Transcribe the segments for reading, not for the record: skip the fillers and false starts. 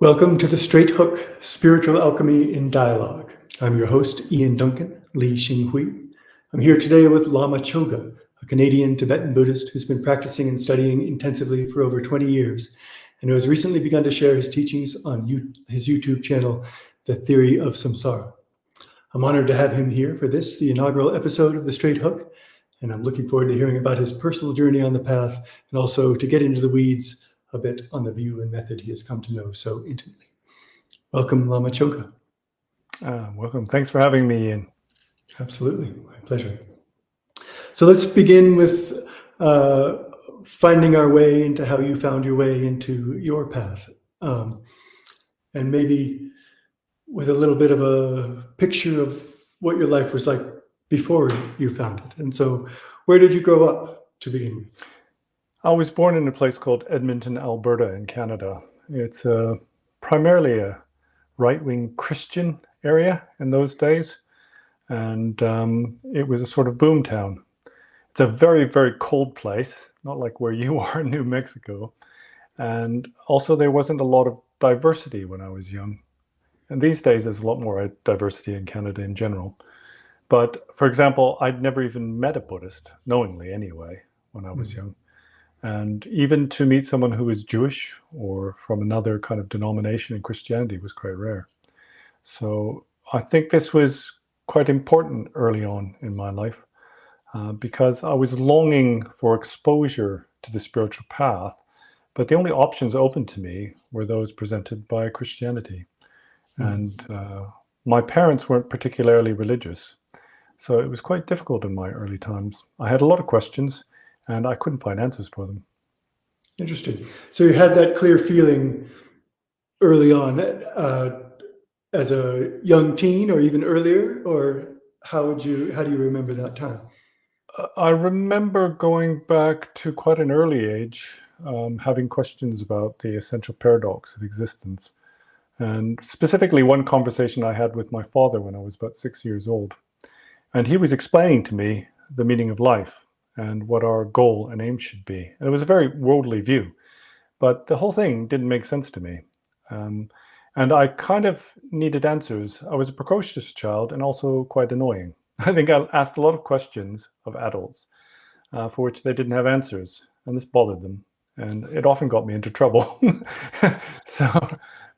Welcome to the Straight Hook Spiritual Alchemy in Dialogue. I'm your host, Ian Duncan, Li Xing Hui. I'm here today with Lama Choga, a Canadian Tibetan Buddhist who's been practicing and studying intensively for over 20 years, and who has recently begun to share his teachings on his YouTube channel, The Theory of Samsara. I'm honored to have him here for this, the inaugural episode of the Straight Hook, and I'm looking forward to hearing about his personal journey on the path, and also to get into the weeds a bit on the view and method he has come to know so intimately. Welcome, Lama Choga. Welcome. Thanks for having me, Ian. Absolutely, my pleasure. So let's begin with finding our way into how you found your way into your path. And maybe with a little bit of a picture of what your life was like before you found it. And so where did you grow up to begin with? I was born in a place called Edmonton, Alberta in Canada. It's primarily a right-wing Christian area in those days. And it was a sort of boom town. It's a very, very cold place, not like where you are in New Mexico. And also there wasn't a lot of diversity when I was young. And these days there's a lot more diversity in Canada in general. But for example, I'd never even met a Buddhist, knowingly anyway, when I was young. And even to meet someone who was Jewish or from another kind of denomination in Christianity was quite rare. So I think this was quite important early on in my life because I was longing for exposure to the spiritual path, but the only options open to me were those presented by Christianity. And my parents weren't particularly religious, so it was quite difficult in my early times. I had a lot of questions, and I couldn't find answers for them. Interesting. So you had that clear feeling early on as a young teen or even earlier, or how do you remember that time? I remember going back to quite an early age, having questions about the essential paradox of existence. And specifically one conversation I had with my father when I was about 6 years old. And he was explaining to me the meaning of life and what our goal and aim should be. And it was a very worldly view, but the whole thing didn't make sense to me. And I kind of needed answers. I was a precocious child and also quite annoying. I think I asked a lot of questions of adults for which they didn't have answers, and this bothered them. And it often got me into trouble.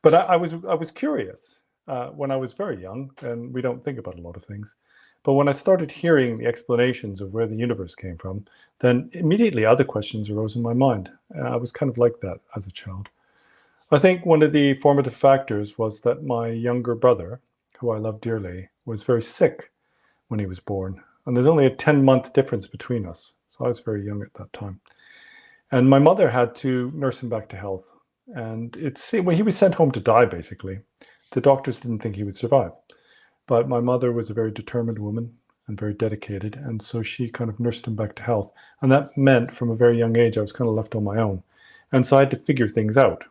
But I was curious when I was very young, and we don't think about a lot of things. But when I started hearing the explanations of where the universe came from, then immediately other questions arose in my mind. And I was kind of like that as a child. I think one of the formative factors was that my younger brother, who I love dearly, was very sick when he was born. And there's only a 10-month difference between us. So I was very young at that time. And my mother had to nurse him back to health. And he was sent home to die, basically. The doctors didn't think he would survive. But my mother was a very determined woman and very dedicated. And so she kind of nursed him back to health. And that meant from a very young age, I was kind of left on my own. And so I had to figure things out.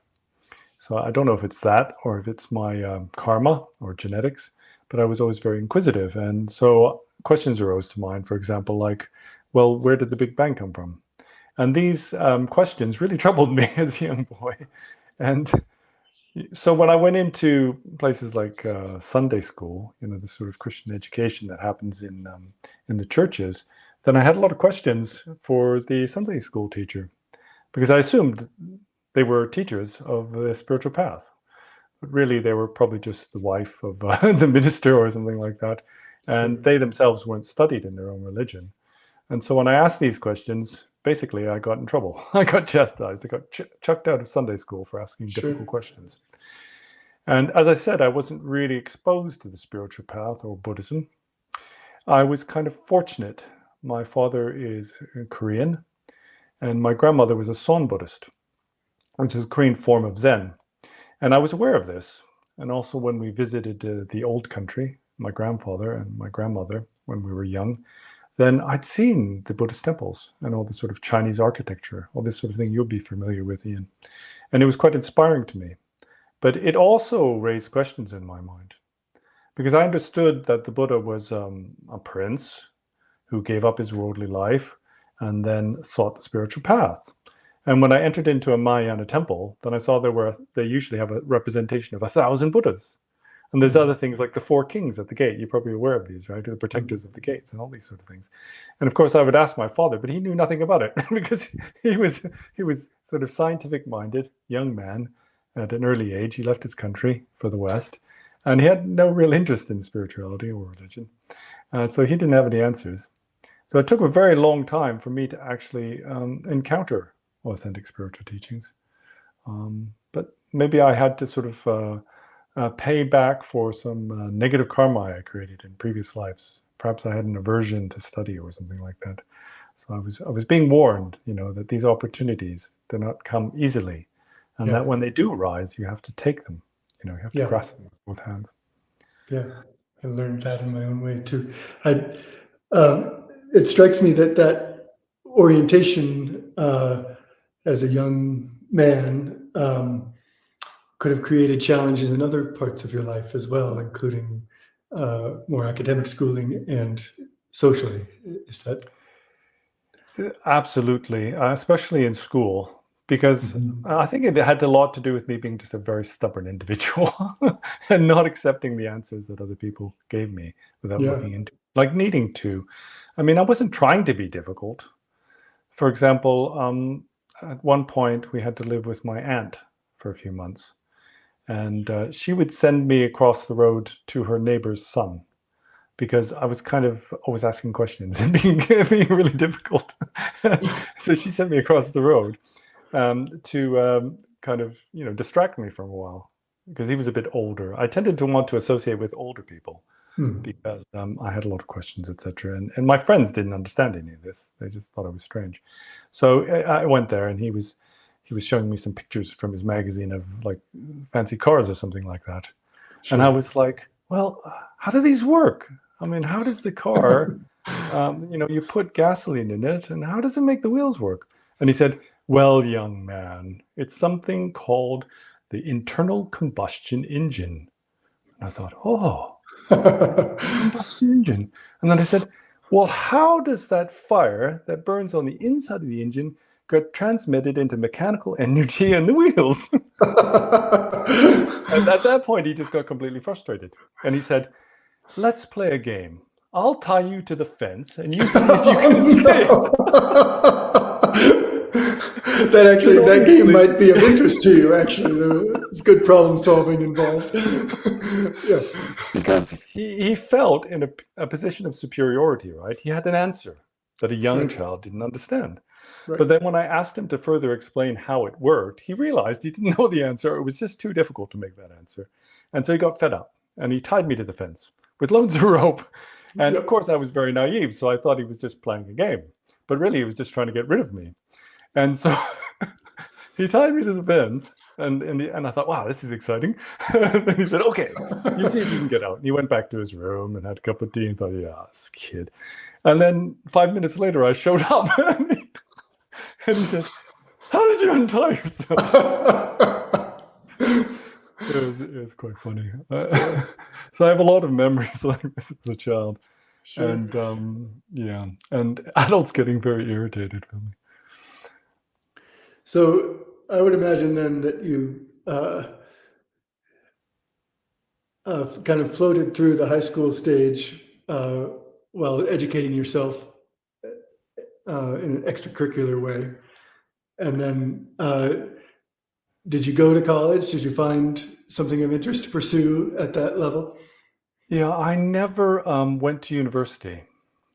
So I don't know if it's that or if it's my karma or genetics, but I was always very inquisitive. And so questions arose to mind, for example, like, well, where did the Big Bang come from? And these questions really troubled me as a young boy. And so when I went into places like Sunday school, the sort of Christian education that happens in the churches, then I had a lot of questions for the Sunday school teacher, because I assumed they were teachers of the spiritual path. But really, they were probably just the wife of the minister or something like that. And they themselves weren't studied in their own religion. And so when I asked these questions, basically I got in trouble. I got chastised. I got chucked out of Sunday school for asking difficult questions. And as I said, I wasn't really exposed to the spiritual path or Buddhism. I was kind of fortunate. My father is Korean, and my grandmother was a Son Buddhist, which is a Korean form of Zen. And I was aware of this. And also when we visited the old country, my grandfather and my grandmother, when we were young, then I'd seen the Buddhist temples and all the sort of Chinese architecture, all this sort of thing you'll be familiar with, Ian. And it was quite inspiring to me. But it also raised questions in my mind, because I understood that the Buddha was a prince who gave up his worldly life and then sought the spiritual path. And when I entered into a Mahayana temple, then I saw they usually have a representation of 1,000 Buddhas. And there's other things like the four kings at the gate. You're probably aware of these, right? The protectors of the gates and all these sort of things. And of course, I would ask my father, but he knew nothing about it because he was sort of scientific-minded young man at an early age. He left his country for the West, and he had no real interest in spirituality or religion. So he didn't have any answers. So it took a very long time for me to actually encounter authentic spiritual teachings. But maybe I had to sort of pay back for some negative karma I created in previous lives. Perhaps I had an aversion to study or something like that. So I was being warned, that these opportunities do not come easily, and that when they do arise, you have to take them. You have to grasp them with both hands. Yeah, I learned that in my own way too. It strikes me that orientation as a young man could have created challenges in other parts of your life as well, including more academic schooling and socially. Is that? Absolutely, especially in school, because I think it had a lot to do with me being just a very stubborn individual and not accepting the answers that other people gave me without looking into, like needing to. I mean, I wasn't trying to be difficult. For example, at one point we had to live with my aunt for a few months, and she would send me across the road to her neighbor's son, because I was kind of always asking questions and being really difficult. So she sent me across the road to kind of, distract me for a while, because he was a bit older. I tended to want to associate with older people because I had a lot of questions, etc. And my friends didn't understand any of this. They just thought I was strange. So I went there, and he was showing me some pictures from his magazine of like fancy cars or something like that. Sure. And I was like, well, how do these work? I mean, how does the car, you put gasoline in it, and how does it make the wheels work? And he said, well, young man, it's something called the internal combustion engine. And I thought, oh, combustion engine. And then I said, well, how does that fire that burns on the inside of the engine get transmitted into mechanical energy in the wheels? And at that point, he just got completely frustrated. And he said, let's play a game. I'll tie you to the fence, and you see if you can escape. That game might be of interest to you, actually. There's good problem solving involved. Yeah. Because he felt in a position of superiority, right? He had an answer that a young child didn't understand. Right. But then when I asked him to further explain how it worked, he realized he didn't know the answer. It was just too difficult to make that answer. And so he got fed up, and he tied me to the fence with loads of rope. And of course, I was very naive, so I thought he was just playing a game. But really, he was just trying to get rid of me. And so he tied me to the fence, and I thought, wow, this is exciting. And he said, okay, you see if you can get out. And he went back to his room and had a cup of tea and thought, yeah, this kid. And then 5 minutes later, I showed up, and he said, how did you untie yourself? It was quite funny. So I have a lot of memories like this as a child. Sure. And and adults getting very irritated with me. So I would imagine then that you kind of floated through the high school stage while educating yourself in an extracurricular way. And then did you go to college? Did you find something of interest to pursue at that level? Yeah, I never went to university.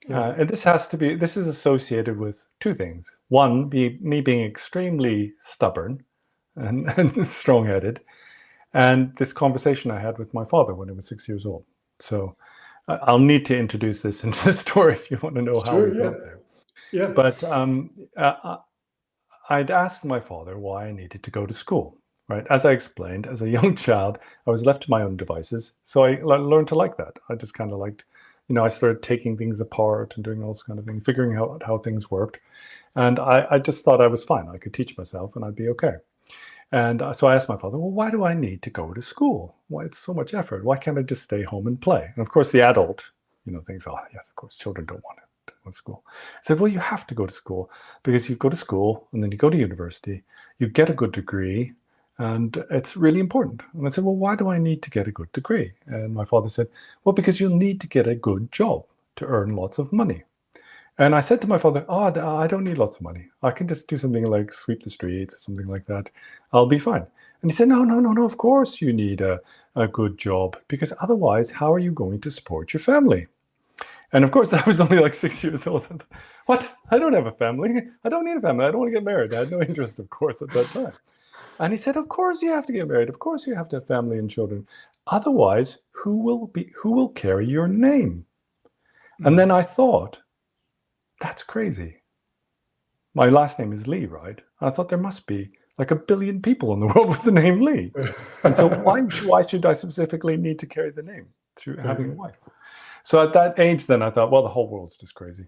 And this is associated with two things. One, me being extremely stubborn and strong-headed, and this conversation I had with my father when I was 6 years old. So I'll need to introduce this into the story if you want to know how we got there. Yeah. But I'd asked my father why I needed to go to school. Right, as I explained, as a young child, I was left to my own devices. So I learned to like that. I just kind of liked, I started taking things apart and doing all this kind of thing, figuring out how things worked. And I just thought I was fine. I could teach myself and I'd be okay. And so I asked my father, well, why do I need to go to school? Why it's so much effort? Why can't I just stay home and play? And of course, the adult, thinks, oh, yes, of course, children don't want go to school. I said, well, you have to go to school because you go to school and then you go to university, you get a good degree, and it's really important. And I said, well, why do I need to get a good degree? And my father said, well, because you'll need to get a good job to earn lots of money. And I said to my father, oh, I don't need lots of money. I can just do something like sweep the streets or something like that. I'll be fine. And he said, no, of course you need a good job, because otherwise, how are you going to support your family? And of course, I was only like 6 years old. And, what? I don't have a family. I don't need a family. I don't want to get married. I had no interest, of course, at that time. And he said, of course you have to get married. Of course you have to have family and children. Otherwise, who will carry your name? And then I thought, that's crazy. My last name is Lee, right? I thought there must be like 1 billion people in the world with the name Lee. And so why should I specifically need to carry the name through having a wife? So at that age, then I thought, well, the whole world's just crazy.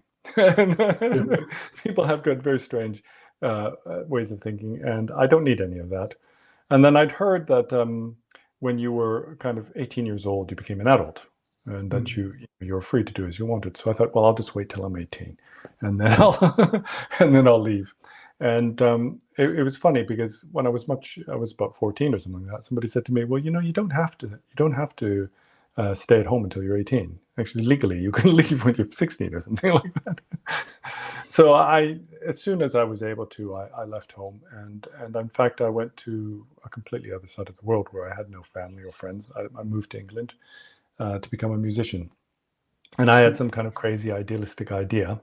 People have got very strange ways of thinking, and I don't need any of that. And then I'd heard that when you were kind of 18 years old, you became an adult, and that you're free to do as you wanted. So I thought, well, I'll just wait till I'm 18, and then I'll leave. And it was funny because when I was about 14 or something like that, somebody said to me, well, you don't have to stay at home until you're 18. Actually, legally, you can leave when you're 16 or something like that. So as soon as I was able to, I left home, and in fact, I went to a completely other side of the world where I had no family or friends. I moved to England to become a musician, and I had some kind of crazy idealistic idea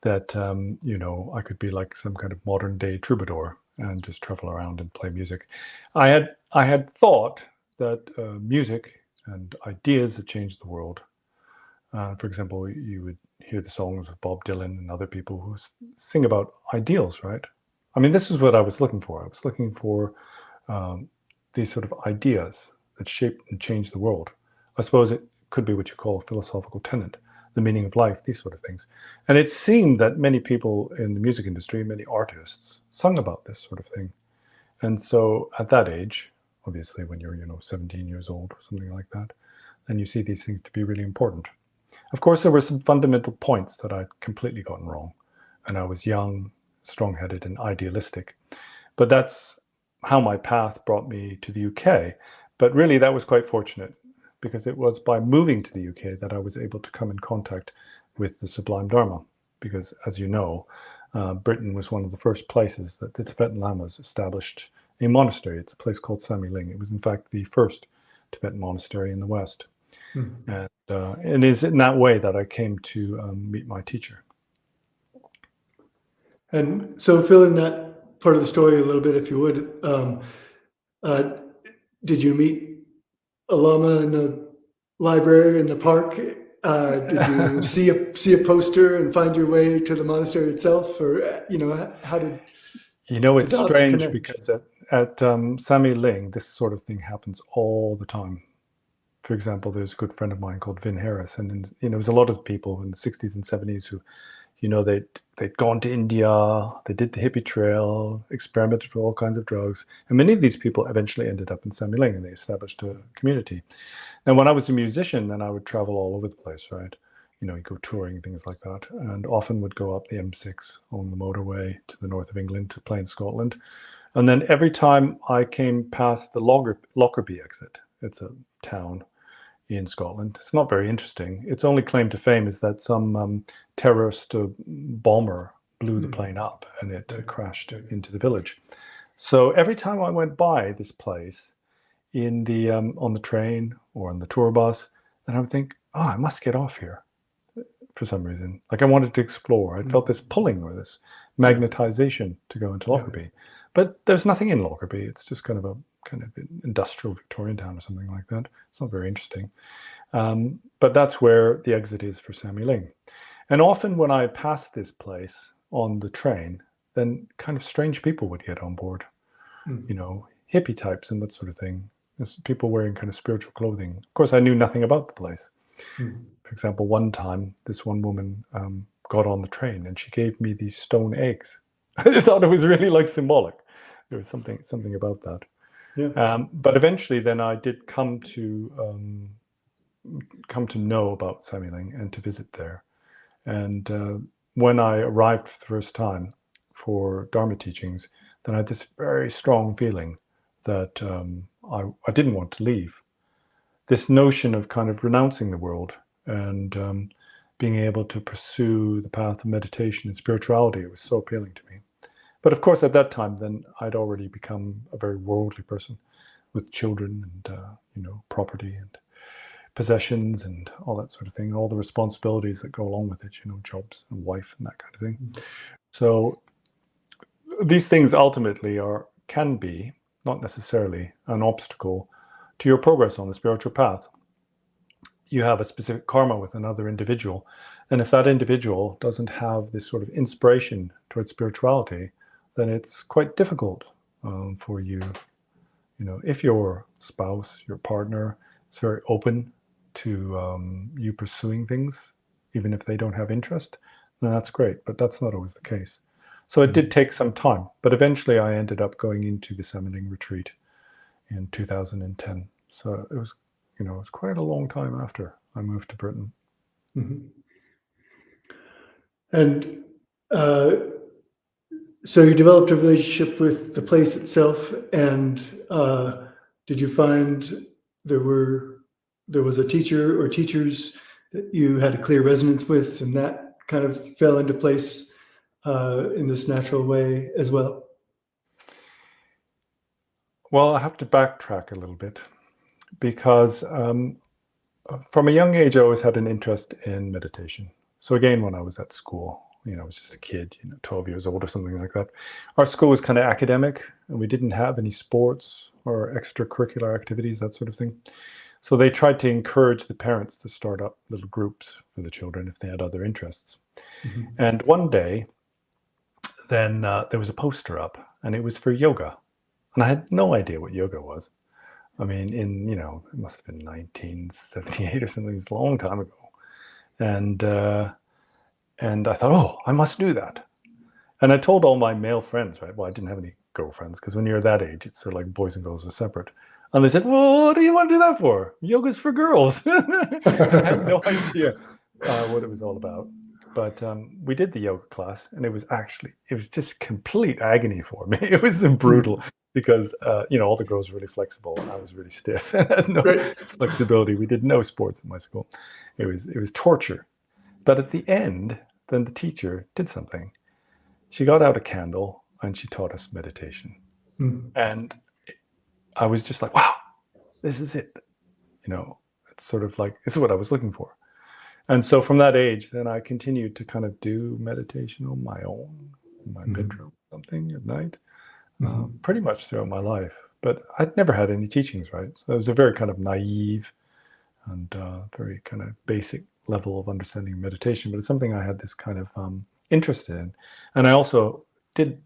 that I could be like some kind of modern day troubadour and just travel around and play music. I had thought that music and ideas had changed the world. For example, you would hear the songs of Bob Dylan and other people who sing about ideals, right? I mean, this is what I was looking for. I was looking for these sort of ideas that shape and change the world. I suppose it could be what you call a philosophical tenet, the meaning of life, these sort of things. And it seemed that many people in the music industry, many artists, sung about this sort of thing. And so at that age, obviously when you're 17 years old or something like that, then you see these things to be really important. Of course, there were some fundamental points that I'd completely gotten wrong, and I was young, strong-headed, and idealistic. But that's how my path brought me to the UK. But really, that was quite fortunate, because it was by moving to the UK that I was able to come in contact with the Sublime Dharma. Because, as you know, Britain was one of the first places that the Tibetan Lamas established a monastery. It's a place called Samye Ling. It was, in fact, the first Tibetan monastery in the West. And it is in that way that I came to meet my teacher. And so fill in that part of the story a little bit, if you would. Did you meet a lama in the library, in the park? Did you see a poster and find your way to the monastery itself? Or, how did it's the dots strange connect? because at Samye Ling, this sort of thing happens all the time. For example, there's a good friend of mine called Vin Harris, and there was a lot of people in the 60s and 70s who, they'd gone to India, they did the hippie trail, experimented with all kinds of drugs, and many of these people eventually ended up in Samye Ling, and they established a community. And when I was a musician, then I would travel all over the place, right? You go touring, things like that, and often would go up the M6 on the motorway to the north of England to play in Scotland. And then every time I came past the Lockerbie exit, it's a town in Scotland. It's not very interesting. Its only claim to fame is that some terrorist bomber blew the plane up and it crashed into the village. So every time I went by this place in the on the train or on the tour bus, then I would think, I must get off here for some reason. Like I wanted to explore. I felt this pulling or this magnetization to go into Lockerbie. But there's nothing in Lockerbie. It's just kind of industrial Victorian town or something like that. It's not very interesting. But that's where the exit is for Samye Ling. And often when I passed this place on the train, then kind of strange people would get on board, hippie types and that sort of thing. There's people wearing kind of spiritual clothing. Of course, I knew nothing about the place. For example, one time, this one woman got on the train and she gave me these stone eggs. I thought it was really like symbolic. There was something about that. Yeah. But eventually, then I did come to know about Samye Ling and to visit there. And when I arrived for the first time for Dharma teachings, then I had this very strong feeling that I didn't want to leave. This notion of kind of renouncing the world and being able to pursue the path of meditation and spirituality was so appealing to me. But of course, at that time, then I'd already become a very worldly person with children and property and possessions and all that sort of thing, and all the responsibilities that go along with it, jobs and wife and that kind of thing. So these things ultimately can be, not necessarily, an obstacle to your progress on the spiritual path. You have a specific karma with another individual, and if that individual doesn't have this sort of inspiration towards spirituality, then it's quite difficult for you. If your spouse, your partner, is very open to you pursuing things, even if they don't have interest, then that's great, but that's not always the case. So it did take some time, but eventually I ended up going into the Summoning Retreat in 2010. So it was, it's quite a long time after I moved to Britain. Mm-hmm. And so you developed a relationship with the place itself, and did you find there was a teacher or teachers that you had a clear resonance with, and that kind of fell into place in this natural way as well? Well, I have to backtrack a little bit because from a young age, I always had an interest in meditation. So again, when I was at school, I was just a kid, 12 years old or something like that. Our school was kind of academic, and we didn't have any sports or extracurricular activities, that sort of thing. So they tried to encourage the parents to start up little groups for the children if they had other interests. Mm-hmm. And one day, then there was a poster up, and it was for yoga. And I had no idea what yoga was. I mean, it must have been 1978 or something. It was a long time ago. And I thought, oh, I must do that. And I told all my male friends, right? Well, I didn't have any girlfriends, because when you're that age, it's sort of like boys and girls are separate. And they said, well, what do you want to do that for? Yoga's for girls. I had no idea what it was all about. But we did the yoga class, and it was just complete agony for me. It was brutal because, all the girls were really flexible, and I was really stiff. I had no flexibility. We did no sports in my school. It was torture. But at the end, then the teacher did something. She got out a candle and she taught us meditation. Mm. And I was just like, wow, this is it. It's sort of like, this is what I was looking for. And so from that age, then I continued to kind of do meditation on my own, in my bedroom, something at night, pretty much throughout my life. But I'd never had any teachings, right? So it was a very kind of naive and very kind of basic level of understanding meditation, but it's something I had this kind of interest in. And I also did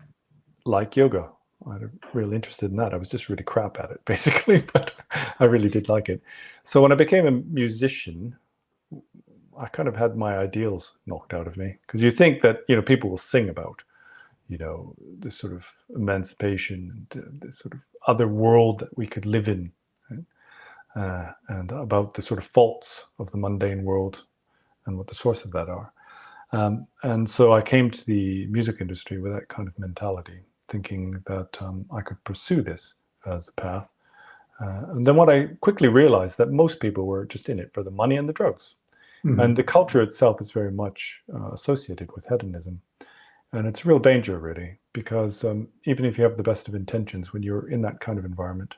like yoga. I had a real interest in that. I was just really crap at it, basically, but I really did like it. So when I became a musician, I kind of had my ideals knocked out of me, because you think that, people will sing about, this sort of emancipation and this sort of other world that we could live in, right? And about the sort of faults of the mundane world and what the source of that are. And so I came to the music industry with that kind of mentality, thinking that I could pursue this as a path. And then what I quickly realized that most people were just in it for the money and the drugs. Mm-hmm. And the culture itself is very much associated with hedonism. And it's a real danger, really, because even if you have the best of intentions, when you're in that kind of environment,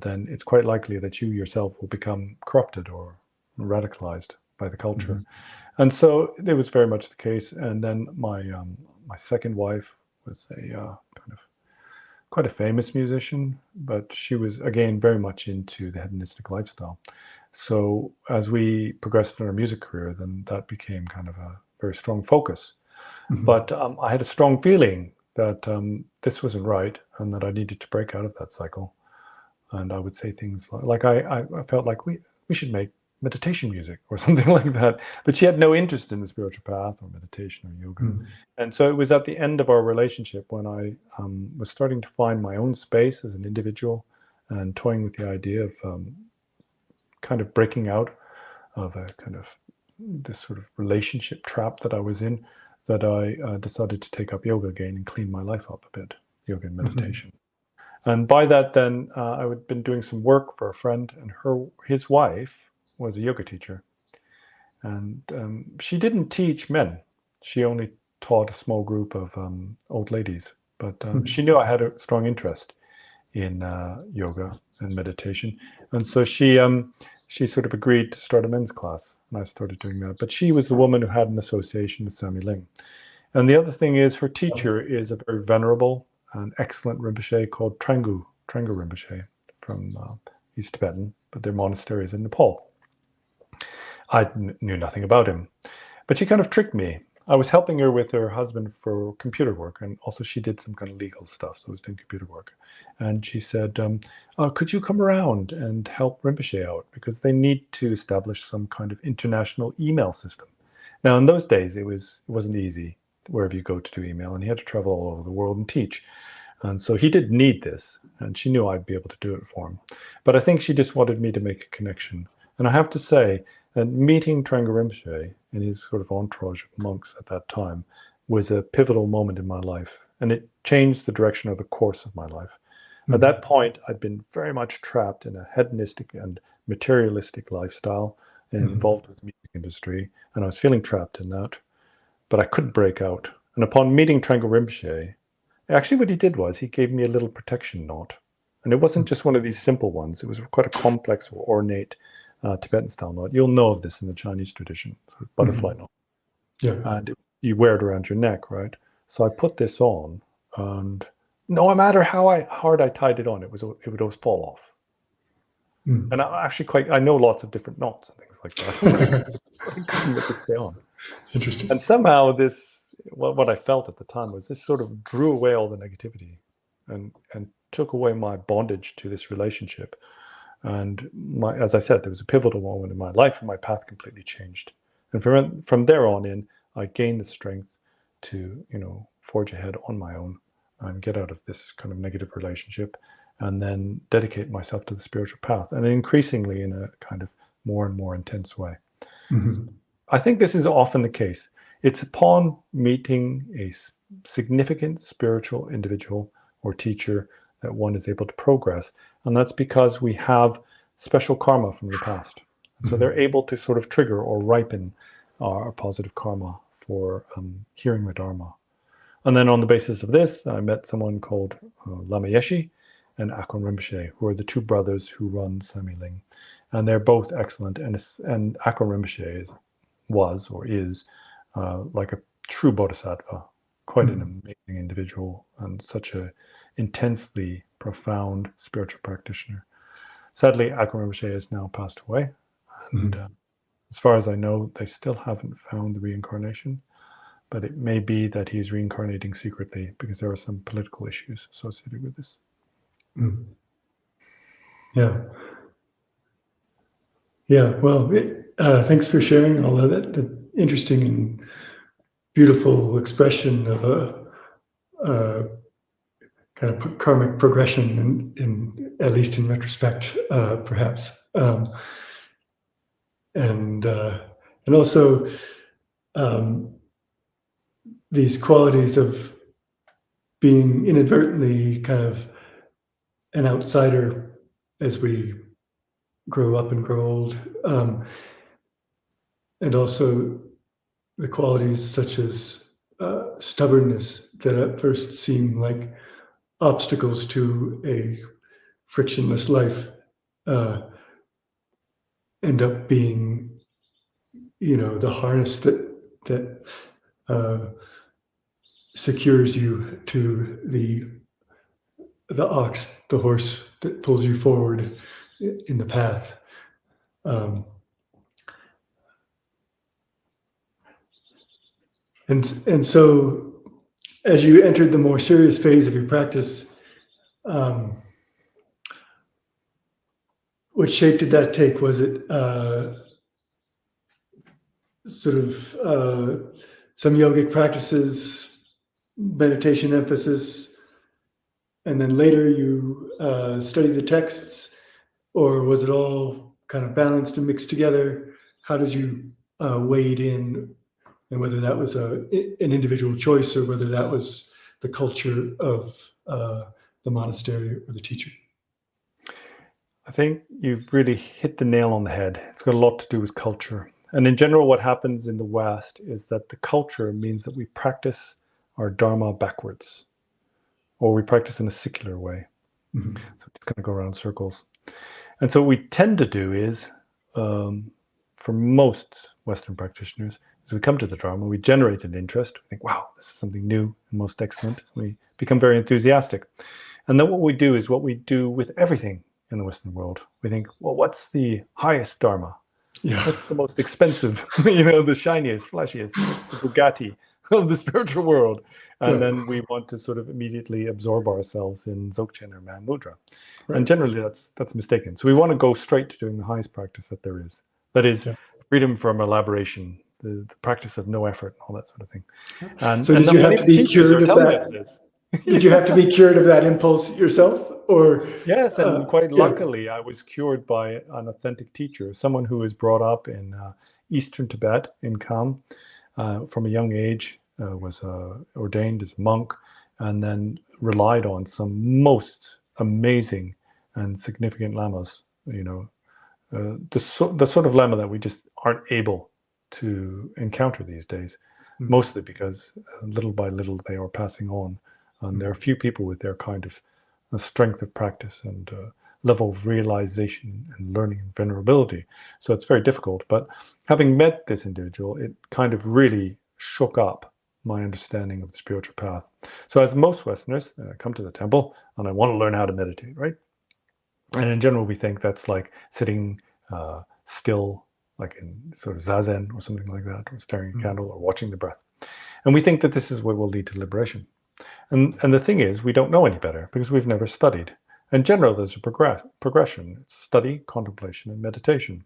then it's quite likely that you yourself will become corrupted or radicalized by the culture. Mm-hmm. And so it was very much the case. And then my second wife was a kind of quite a famous musician, but she was, again, very much into the hedonistic lifestyle. So as we progressed in our music career, then that became kind of a very strong focus. Mm-hmm. But I had a strong feeling that this wasn't right, and that I needed to break out of that cycle. And I would say things like I felt like we should make meditation music or something like that. But she had no interest in the spiritual path or meditation or yoga. Mm-hmm. And so it was at the end of our relationship when I was starting to find my own space as an individual and toying with the idea of kind of breaking out of a kind of this sort of relationship trap that I was in, that I decided to take up yoga again and clean my life up a bit, yoga and meditation. And by that, then I had been doing some work for a friend, and his wife was a yoga teacher, and she didn't teach men. She only taught a small group of old ladies, but she knew I had a strong interest in yoga and meditation, and so she sort of agreed to start a men's class, and I started doing that. But she was the woman who had an association with Samye Ling. And the other thing is, her teacher is a very venerable and excellent Rinpoche called Trangu Rinpoche from East Tibetan, but their monastery is in Nepal. I knew nothing about him, but she kind of tricked me. I was helping her with her husband for computer work, and also she did some kind of legal stuff, so I was doing computer work. And she said, could you come around and help Rinpoche out, because they need to establish some kind of international email system. Now, in those days, it wasn't easy wherever you go to do email, and he had to travel all over the world and teach. And so he did need this, and she knew I'd be able to do it for him. But I think she just wanted me to make a connection. And I have to say that meeting Trangu Rinpoche and his sort of entourage of monks at that time was a pivotal moment in my life, and it changed the direction of the course of my life. At that point, I'd been very much trapped in a hedonistic and materialistic lifestyle and involved with the music industry, and I was feeling trapped in that, but I couldn't break out. And upon meeting Trangu Rinpoche, actually what he did was he gave me a little protection knot. And it wasn't just one of these simple ones. It was quite a complex or ornate Tibetan style knot. You'll know of this in the Chinese tradition, sort of butterfly knot. Yeah. And you wear it around your neck, right? So I put this on, and no matter how hard I tied it on, it would always fall off. And I know lots of different knots and things like that. I couldn't get this to stay on. Interesting. And somehow what I felt at the time was this sort of drew away all the negativity and took away my bondage to this relationship. And as I said, there was a pivotal moment in my life, and my path completely changed. And from there on in, I gained the strength to, forge ahead on my own and get out of this kind of negative relationship, and then dedicate myself to the spiritual path, and increasingly in a kind of more and more intense way. I think this is often the case. It's upon meeting a significant spiritual individual or teacher that one is able to progress. And that's because we have special karma from the past. So they're able to sort of trigger or ripen our positive karma for hearing the Dharma. And then on the basis of this, I met someone called Lama Yeshe and Akong Rinpoche, who are the two brothers who run Samye Ling. And they're both excellent. And Akong Rinpoche was or is like a true bodhisattva, quite an amazing individual, and such a intensely profound spiritual practitioner. Sadly, Akong Rinpoche has now passed away, and as far as I know, they still haven't found the reincarnation, but it may be that he's reincarnating secretly because there are some political issues associated with this. Yeah, well, thanks for sharing all of that. The interesting and beautiful expression of a kind of karmic progression, in at least in retrospect, perhaps, and also these qualities of being inadvertently kind of an outsider as we grow up and grow old, and also the qualities such as stubbornness that at first seem like obstacles to a frictionless life end up being, the harness that secures you to the ox, the horse that pulls you forward in the path. And so, as you entered the more serious phase of your practice, what shape did that take? Was it sort of some yogic practices, meditation emphasis, and then later you studied the texts, or was it all kind of balanced and mixed together? How did you weighed in, and whether that was an individual choice or whether that was the culture of the monastery or the teacher. I think you've really hit the nail on the head. It's got a lot to do with culture. And in general, what happens in the West is that the culture means that we practice our Dharma backwards, or we practice in a secular way. Mm-hmm. So it's going to go around in circles. And so what we tend to do is, for most Western practitioners, is we come to the Dharma, we generate an interest, we think, wow, this is something new and most excellent. We become very enthusiastic. And then what we do is what we do with everything in the Western world. We think, well, what's the highest Dharma? Yeah. What's the most expensive, the shiniest, flashiest, what's the Bugatti of the spiritual world? And then we want to sort of immediately absorb ourselves in Dzogchen or Man Mudra. Right. And generally that's mistaken. So we want to go straight to doing the highest practice that there is. That is freedom from elaboration, the practice of no effort, all that sort of thing. And so did you have to be cured of that? Did you have to be cured of that impulse yourself? Or yes, and quite luckily, I was cured by an authentic teacher, someone who was brought up in Eastern Tibet in Kham from a young age, was ordained as a monk, and then relied on some most amazing and significant lamas. The sort of lama that we just aren't able to encounter these days, mostly because little by little they are passing on, and there are few people with their kind of strength of practice and level of realization and learning and venerability. So it's very difficult. But having met this individual, it kind of really shook up my understanding of the spiritual path. So as most Westerners, I come to the temple and I want to learn how to meditate, right? And in general, we think that's like sitting still, like in sort of zazen or something like that, or staring at a candle or watching the breath. And we think that this is what will lead to liberation. And the thing is, we don't know any better because we've never studied. In general, there's a progression. It's study, contemplation, and meditation.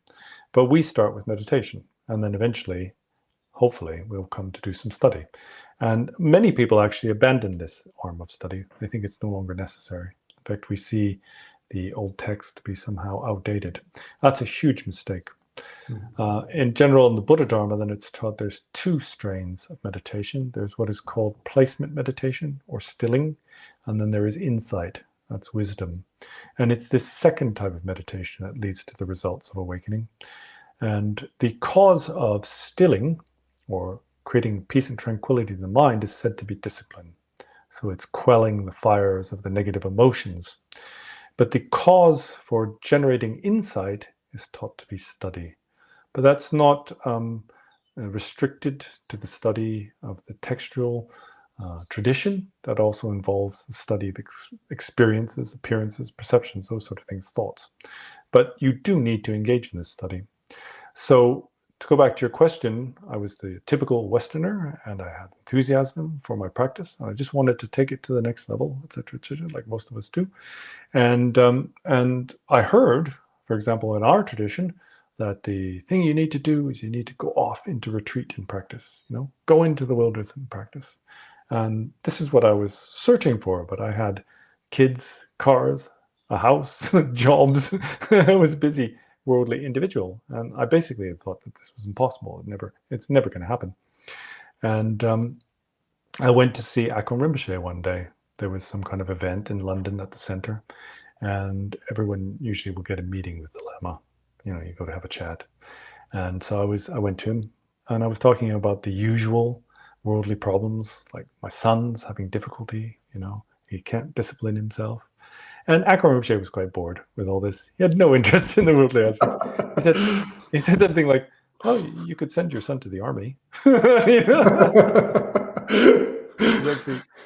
But we start with meditation, and then eventually, hopefully, we'll come to do some study. And many people actually abandon this arm of study. They think it's no longer necessary. In fact, we see the old text to be somehow outdated. That's a huge mistake. In general, in the Buddha Dharma, then it's taught there's two strains of meditation. There's what is called placement meditation or stilling, and then there is insight, that's wisdom. And it's this second type of meditation that leads to the results of awakening. And the cause of stilling, or creating peace and tranquility in the mind, is said to be discipline. So it's quelling the fires of the negative emotions. But the cause for generating insight is taught to be study. But that's not restricted to the study of the textual tradition. That also involves the study of experiences, appearances, perceptions, those sort of things, thoughts. But you do need to engage in this study. So to go back to your question, I was the typical Westerner, and I had enthusiasm for my practice. I just wanted to take it to the next level, etc., like most of us do. And I heard, for example, in our tradition, that the thing you need to do is you need to go off into retreat and practice, go into the wilderness and practice. And this is what I was searching for, but I had kids, cars, a house, jobs. I was a busy worldly individual. And I basically had thought that this was impossible. It's never going to happen. And I went to see Akong Rinpoche one day. There was some kind of event in London at the center, and everyone usually will get a meeting with the Lama. You go to have a chat. And so I went to him, and I was talking about the usual worldly problems, like my son's having difficulty, he can't discipline himself. And Akong Rinpoche was quite bored with all this. He had no interest in the worldly aspects. He said something like, well, you could send your son to the army.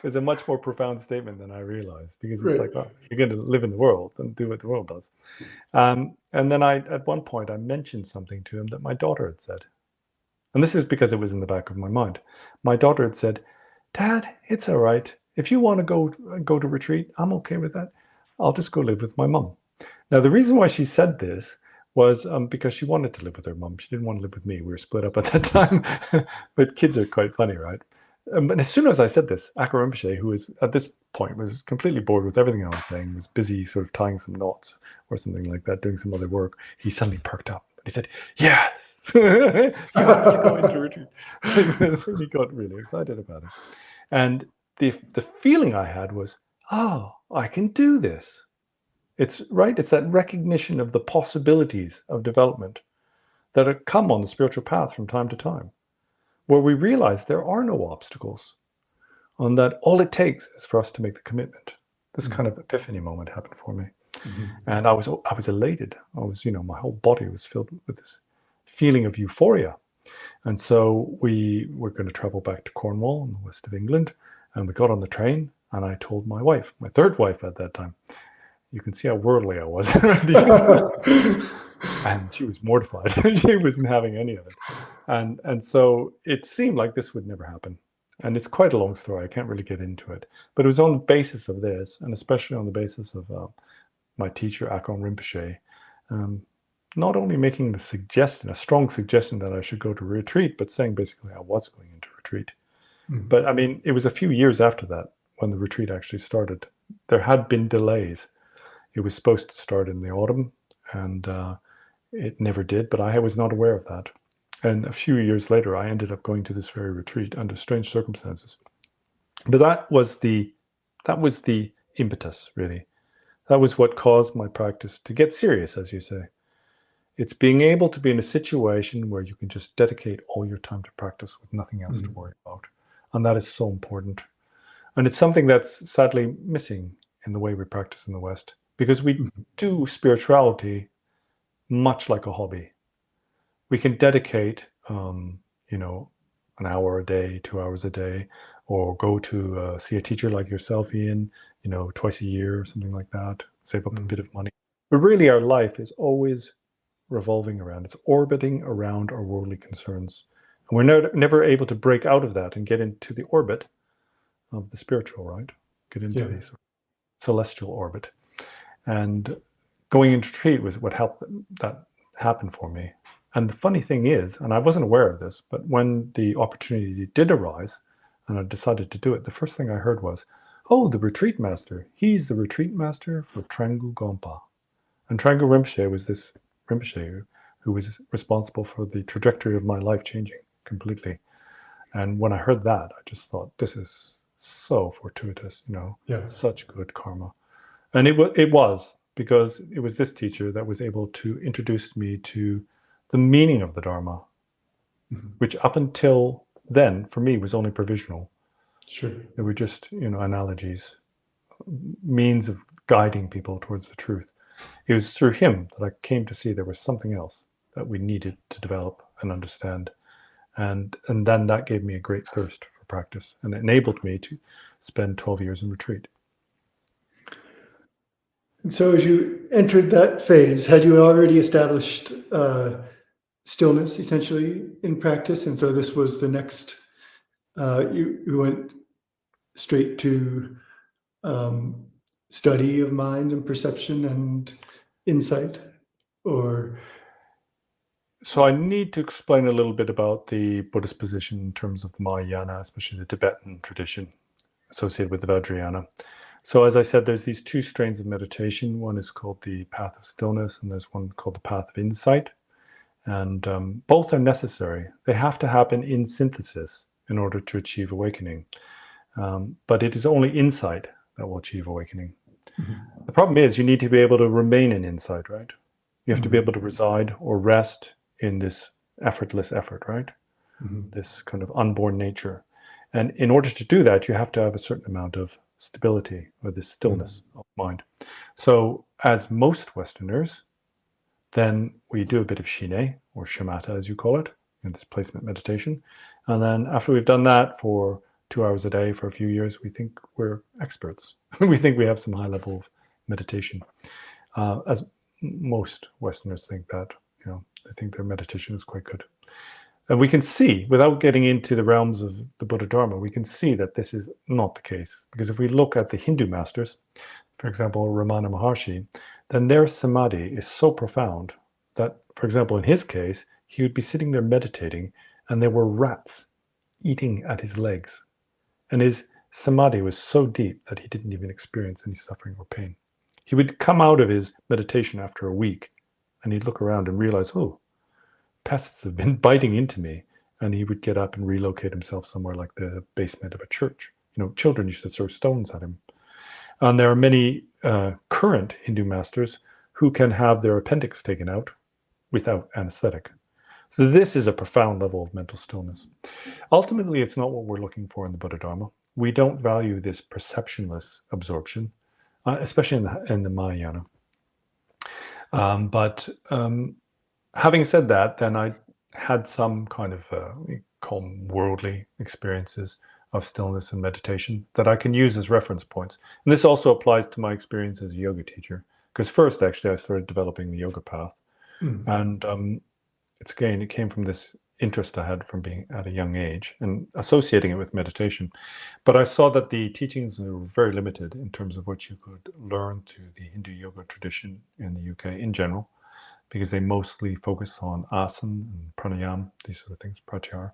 It's a much more profound statement than I realized, because it's like, oh, you're going to live in the world and do what the world does. And then at one point, I mentioned something to him that my daughter had said. And this is because it was in the back of my mind. My daughter had said, Dad, it's all right. If you want to go to retreat, I'm okay with that. I'll just go live with my mom. Now, the reason why she said this was because she wanted to live with her mom. She didn't want to live with me. We were split up at that time. But kids are quite funny, right? But as soon as I said this, Akong Rinpoche, who was at this point was completely bored with everything I was saying, was busy sort of tying some knots or something like that, doing some other work, he suddenly perked up. He said, yes, you have to go into retreat. And he got really excited about it. And the feeling I had was, oh, I can do this. It's right. It's that recognition of the possibilities of development that come on the spiritual path from time to time, where we realize there are no obstacles, and that all it takes is for us to make the commitment. This kind of epiphany moment happened for me. And I was elated. I was, my whole body was filled with this feeling of euphoria. And so we were going to travel back to Cornwall in the west of England, and we got on the train, and I told my wife, my third wife at that time, you can see how worldly I was. And she was mortified. She wasn't having any of it. And so it seemed like this would never happen. And it's quite a long story. I can't really get into it. But it was on the basis of this, and especially on the basis of my teacher, Akong Rinpoche, not only making the suggestion, a strong suggestion that I should go to retreat, but saying basically I was going into retreat. But I mean, it was a few years after that when the retreat actually started. There had been delays. It was supposed to start in the autumn, and it never did, but I was not aware of that. And a few years later, I ended up going to this very retreat under strange circumstances. But that was the impetus, really. That was what caused my practice to get serious, as you say. It's being able to be in a situation where you can just dedicate all your time to practice with nothing else to worry about. And that is so important. And it's something that's sadly missing in the way we practice in the West, because we do spirituality much like a hobby. We can dedicate, an hour a day, 2 hours a day, or go to see a teacher like yourself, Ian, twice a year or something like that, save up a bit of money. But really our life is always revolving around, it's orbiting around our worldly concerns. And we're never able to break out of that and get into the orbit of the spiritual, right? Get into the sort of celestial orbit. And going into retreat was what helped that happen for me. And the funny thing is, and I wasn't aware of this, but when the opportunity did arise and I decided to do it, the first thing I heard was, oh, the retreat master. He's the retreat master for Trangu Gompa. And Trangu Rinpoche was this Rinpoche who was responsible for the trajectory of my life changing completely. And when I heard that, I just thought, this is so fortuitous, such good karma. And it was, because it was this teacher that was able to introduce me to the meaning of the Dharma, which up until then, for me, was only provisional. Sure. They were just, analogies, means of guiding people towards the truth. It was through him that I came to see there was something else that we needed to develop and understand. And then that gave me a great thirst for practice, and it enabled me to spend 12 years in retreat. And so as you entered that phase, had you already established stillness essentially in practice? And so this was the next, you went straight to study of mind and perception and insight, or? So I need to explain a little bit about the Buddhist position in terms of the Mahayana, especially the Tibetan tradition associated with the Vajrayana. So as I said, there's these two strains of meditation. One is called the path of stillness, and there's one called the path of insight. And both are necessary. They have to happen in synthesis in order to achieve awakening. But it is only insight that will achieve awakening. The problem is you need to be able to remain in insight, right? You have to be able to reside or rest in this effortless effort, right? This kind of unborn nature. And in order to do that, you have to have a certain amount of stability, or this stillness of mind. So as most Westerners, then we do a bit of shine, or shamatha as you call it, in this placement meditation. And then after we've done that for 2 hours a day for a few years, we think we're experts. We think we have some high level of meditation. As most Westerners think that, they think their meditation is quite good. And we can see, without getting into the realms of the Buddha Dharma, we can see that this is not the case. Because if we look at the Hindu masters, for example, Ramana Maharshi, then their samadhi is so profound that, for example, in his case, he would be sitting there meditating and there were rats eating at his legs. And his samadhi was so deep that he didn't even experience any suffering or pain. He would come out of his meditation after a week and he'd look around and realize, oh, pests have been biting into me. And he would get up and relocate himself somewhere like the basement of a church. Children used to throw stones at him. And there are many current Hindu masters who can have their appendix taken out without anesthetic. So this is a profound level of mental stillness. Ultimately, it's not what we're looking for in the Buddha Dharma. We don't value this perceptionless absorption, especially in the Mahayana. But having said that, then I had some kind of, we call them worldly experiences of stillness and meditation that I can use as reference points. And this also applies to my experience as a yoga teacher. Because first, actually, I started developing the yoga path. And it came from this interest I had from being at a young age and associating it with meditation. But I saw that the teachings were very limited in terms of what you could learn through the Hindu yoga tradition in the UK in general, because they mostly focus on asana and pranayama, these sort of things, pratyahara.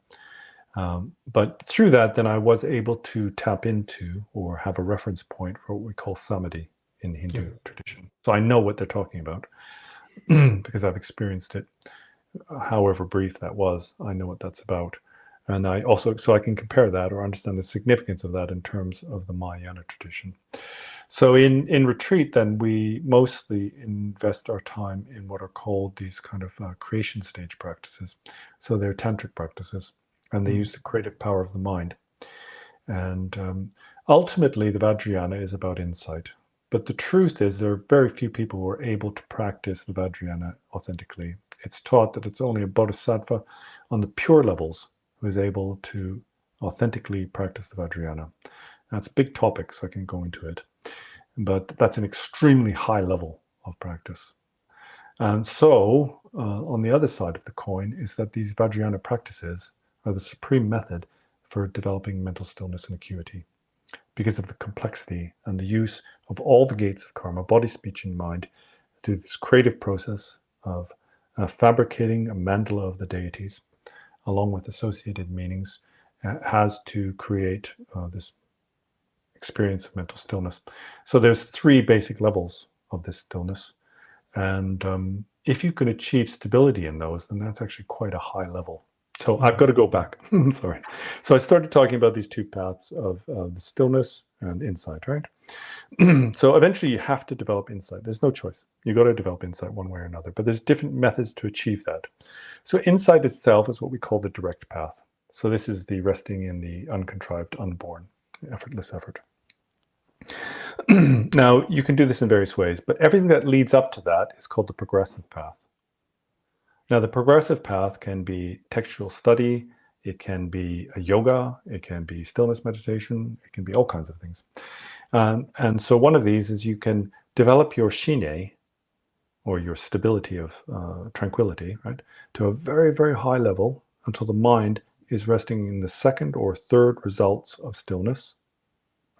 But through that, then I was able to tap into or have a reference point for what we call samadhi in the Hindu tradition. So I know what they're talking about because I've experienced it. However brief that was, I know what that's about. And I also, so I can compare that or understand the significance of that in terms of the Mahayana tradition. So in retreat, then we mostly invest our time in what are called these kind of creation stage practices. So they're tantric practices, and they use the creative power of the mind. And ultimately, the Vajrayana is about insight. But the truth is there are very few people who are able to practice the Vajrayana authentically. It's taught that it's only a bodhisattva on the pure levels who is able to authentically practice the Vajrayana. That's a big topic, so I can go into it. But that's an extremely high level of practice. And so, on the other side of the coin is that these Vajrayana practices are the supreme method for developing mental stillness and acuity, because of the complexity and the use of all the gates of karma, body, speech, and mind, through this creative process of fabricating a mandala of the deities, along with associated meanings, has to create this experience of mental stillness. So there's 3 basic levels of this stillness. And if you can achieve stability in those, then that's actually quite a high level. So I've got to go back. Sorry. So I started talking about these 2 paths of the stillness and insight, right? So eventually you have to develop insight. There's no choice. You got to develop insight one way or another, but there's different methods to achieve that. So insight itself is what we call the direct path. So this is the resting in the uncontrived, unborn, effortless effort. Now, you can do this in various ways, but everything that leads up to that is called the progressive path. Now, the progressive path can be textual study, it can be a yoga, it can be stillness meditation, it can be all kinds of things. And so one of these is you can develop your shine, or your stability of tranquility, right, to a very, very high level until the mind is resting in the 2nd or 3rd results of stillness,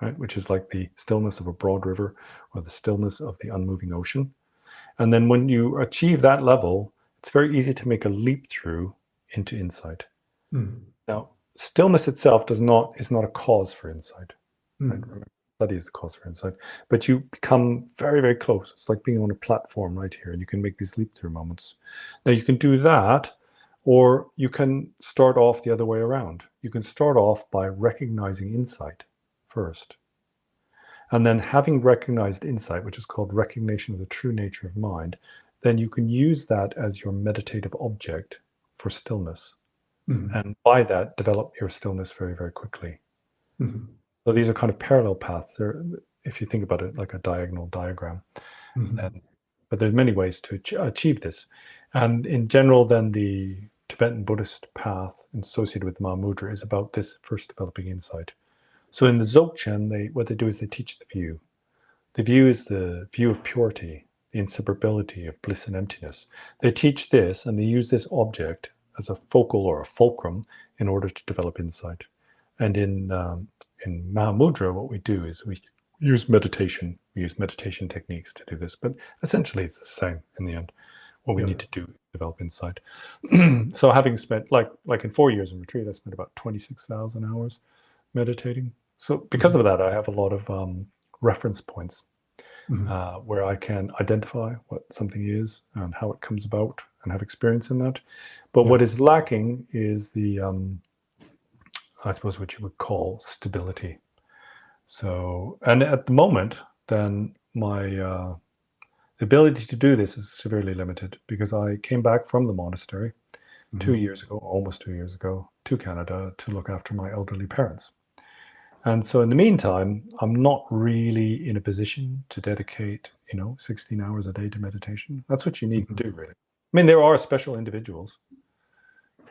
right, which is like the stillness of a broad river or the stillness of the unmoving ocean. And then when you achieve that level, it's very easy to make a leap through into insight. Now, stillness itself is not a cause for insight. Right? Study is the cause for insight, but you become very, very close. It's like being on a platform right here, and you can make these leap through moments. Now, you can do that, or you can start off the other way around. You can start off by recognizing insight first. And then having recognized insight, which is called recognition of the true nature of mind, then you can use that as your meditative object for stillness. And by that, develop your stillness very, very quickly. So these are kind of parallel paths. If you think about it like a diagonal diagram. But there's many ways to achieve this. And in general, then the Tibetan Buddhist path associated with the Mahamudra is about this first developing insight. So in the Dzogchen, what they do is they teach the view. The view is the view of purity, the inseparability of bliss and emptiness. They teach this, and they use this object as a focal or a fulcrum in order to develop insight. And in Mahamudra, what we do is we use meditation. We use meditation techniques to do this, but essentially it's the same in the end. What we need to do is develop insight. So having spent, like in 4 years in retreat, I spent about 26,000 hours meditating. So because of that, I have a lot of reference points. where I can identify what something is and how it comes about and have experience in that. But what is lacking is the, I suppose what you would call stability. So, and at the moment, then my ability to do this is severely limited because I came back from the monastery 2 years ago, almost 2 years ago, to Canada to look after my elderly parents. And so in the meantime, I'm not really in a position to dedicate, 16 hours a day to meditation. That's what you need to do, really. I mean, there are special individuals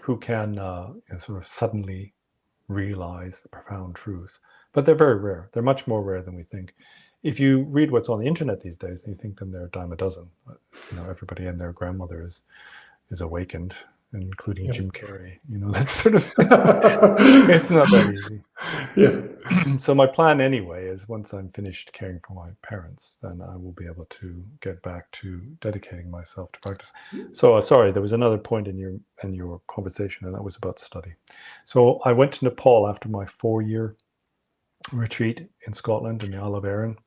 who can sort of suddenly realize the profound truth, but they're very rare. They're much more rare than we think. If you read what's on the internet these days, you think then they're a dime a dozen. Everybody and their grandmother is awakened, including Jim Carrey. That's sort of, it's not that easy. Yeah. So my plan anyway is once I'm finished caring for my parents, then I will be able to get back to dedicating myself to practice. So sorry, there was another point in your conversation, and that was about study. So I went to Nepal after my 4-year retreat in Scotland in the Isle of Arran,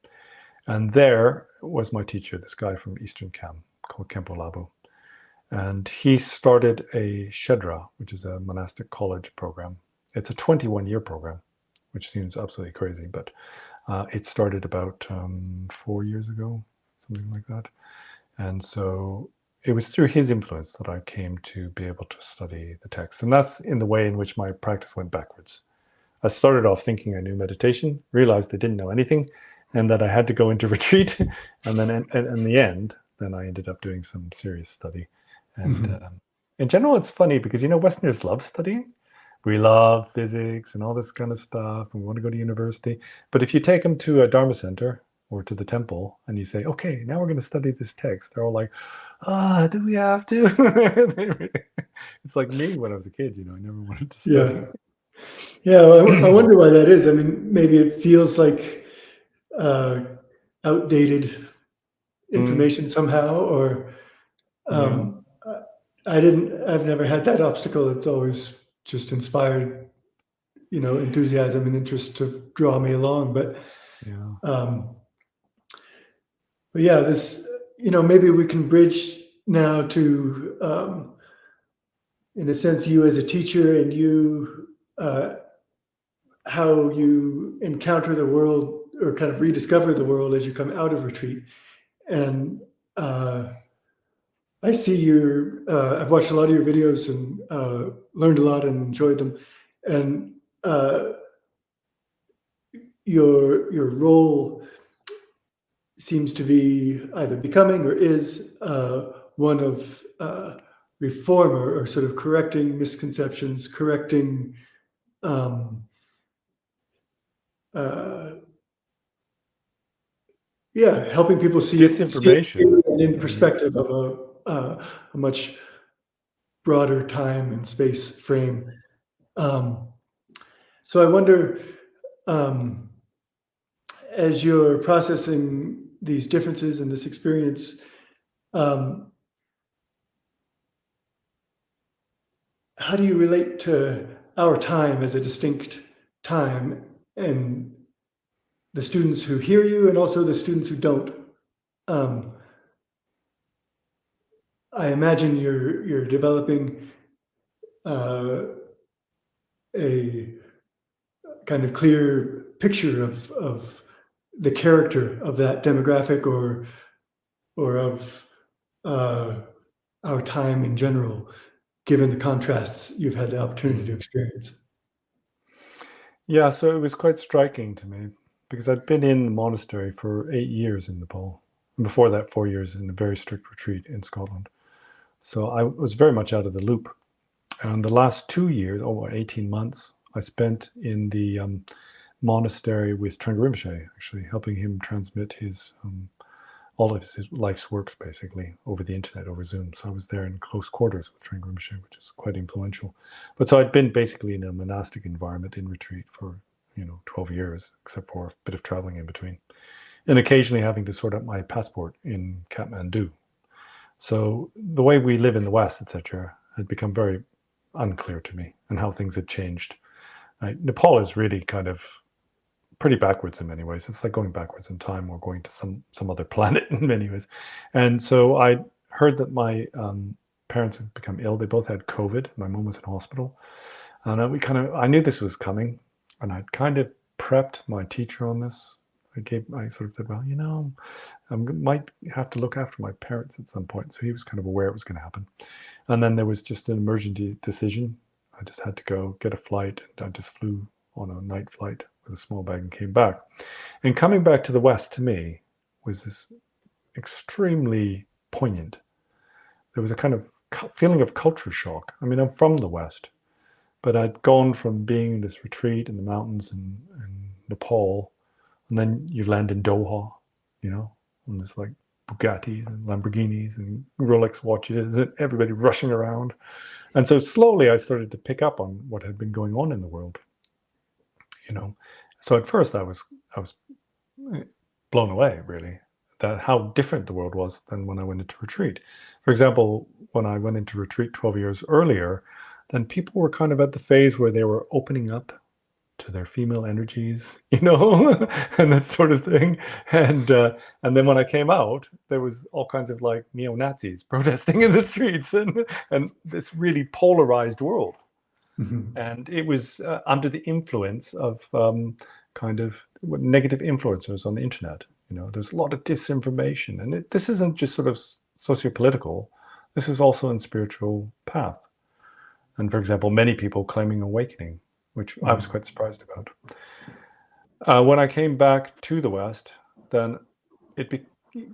and there was my teacher, this guy from Eastern Kham called Khenpo Labo. And he started a Shedra, which is a monastic college program. It's a 21-year program, which seems absolutely crazy, but it started about 4 years ago, something like that. And so it was through his influence that I came to be able to study the text. And that's in the way in which my practice went backwards. I started off thinking I knew meditation, realized I didn't know anything, and that I had to go into retreat. And then in the end, then I ended up doing some serious study. And in general, it's funny because, Westerners love studying. We love physics and all this kind of stuff, and we want to go to university. But if you take them to a Dharma center or to the temple and you say, okay, now we're going to study this text, they're all like, do we have to? It's like me when I was a kid, I never wanted to study. Yeah, I wonder why that is. I mean, maybe it feels like outdated information somehow, or I've never had that obstacle. It's always just inspired, enthusiasm and interest to draw me along. But yeah, this, maybe we can bridge now to, in a sense, you as a teacher and you, how you encounter the world or kind of rediscover the world as you come out of retreat. And I see I've watched a lot of your videos and learned a lot and enjoyed them. And your role seems to be either becoming or is one of reformer, or sort of correcting misconceptions, correcting helping people see disinformation it in perspective of a much broader time and space frame. So I wonder, as you're processing these differences and this experience, how do you relate to our time as a distinct time, and the students who hear you and also the students who don't? I imagine you're developing a kind of clear picture of the character of that demographic or of our time in general, given the contrasts you've had the opportunity to experience. Yeah, so it was quite striking to me because I'd been in the monastery for 8 years in Nepal, and before that 4 years in a very strict retreat in Scotland. So I was very much out of the loop. And the last 2 years, 18 months, I spent in the monastery with Trungpa Rinpoche, actually helping him transmit his all of his life's works basically over the internet, over Zoom. So I was there in close quarters with Trungpa Rinpoche, which is quite influential. But so I'd been basically in a monastic environment in retreat for 12 years, except for a bit of traveling in between, and occasionally having to sort out my passport in Kathmandu. So the way we live in the West, etc., had become very unclear to me, and how things had changed. Nepal is really kind of pretty backwards in many ways. It's like going backwards in time or going to some other planet in many ways. And so I heard that my parents had become ill. They both had COVID. My mom was in hospital. And I knew this was coming, and I'd kind of prepped my teacher on this. I sort of said, well, I might have to look after my parents at some point. So he was kind of aware it was going to happen. And then there was just an emergency decision. I just had to go get a flight. And I just flew on a night flight with a small bag and came back. And coming back to the West to me was this extremely poignant. There was a kind of feeling of culture shock. I mean, I'm from the West, but I'd gone from being in this retreat in the mountains in Nepal, and then you land in Doha, and there's like Bugattis and Lamborghinis and Rolex watches and everybody rushing around. And so slowly I started to pick up on what had been going on in the world, So at first I was blown away, really, that how different the world was than when I went into retreat. For example, when I went into retreat 12 years earlier, then people were kind of at the phase where they were opening up to their female energies, and that sort of thing. And then when I came out, there was all kinds of like neo-Nazis protesting in the streets, and this really polarized world. Mm-hmm. And it was under the influence of kind of negative influencers on the internet. There's a lot of disinformation, and this isn't just sort of socio-political. This is also in spiritual path. And for example, many people claiming awakening, which I was quite surprised about. When I came back to the West, then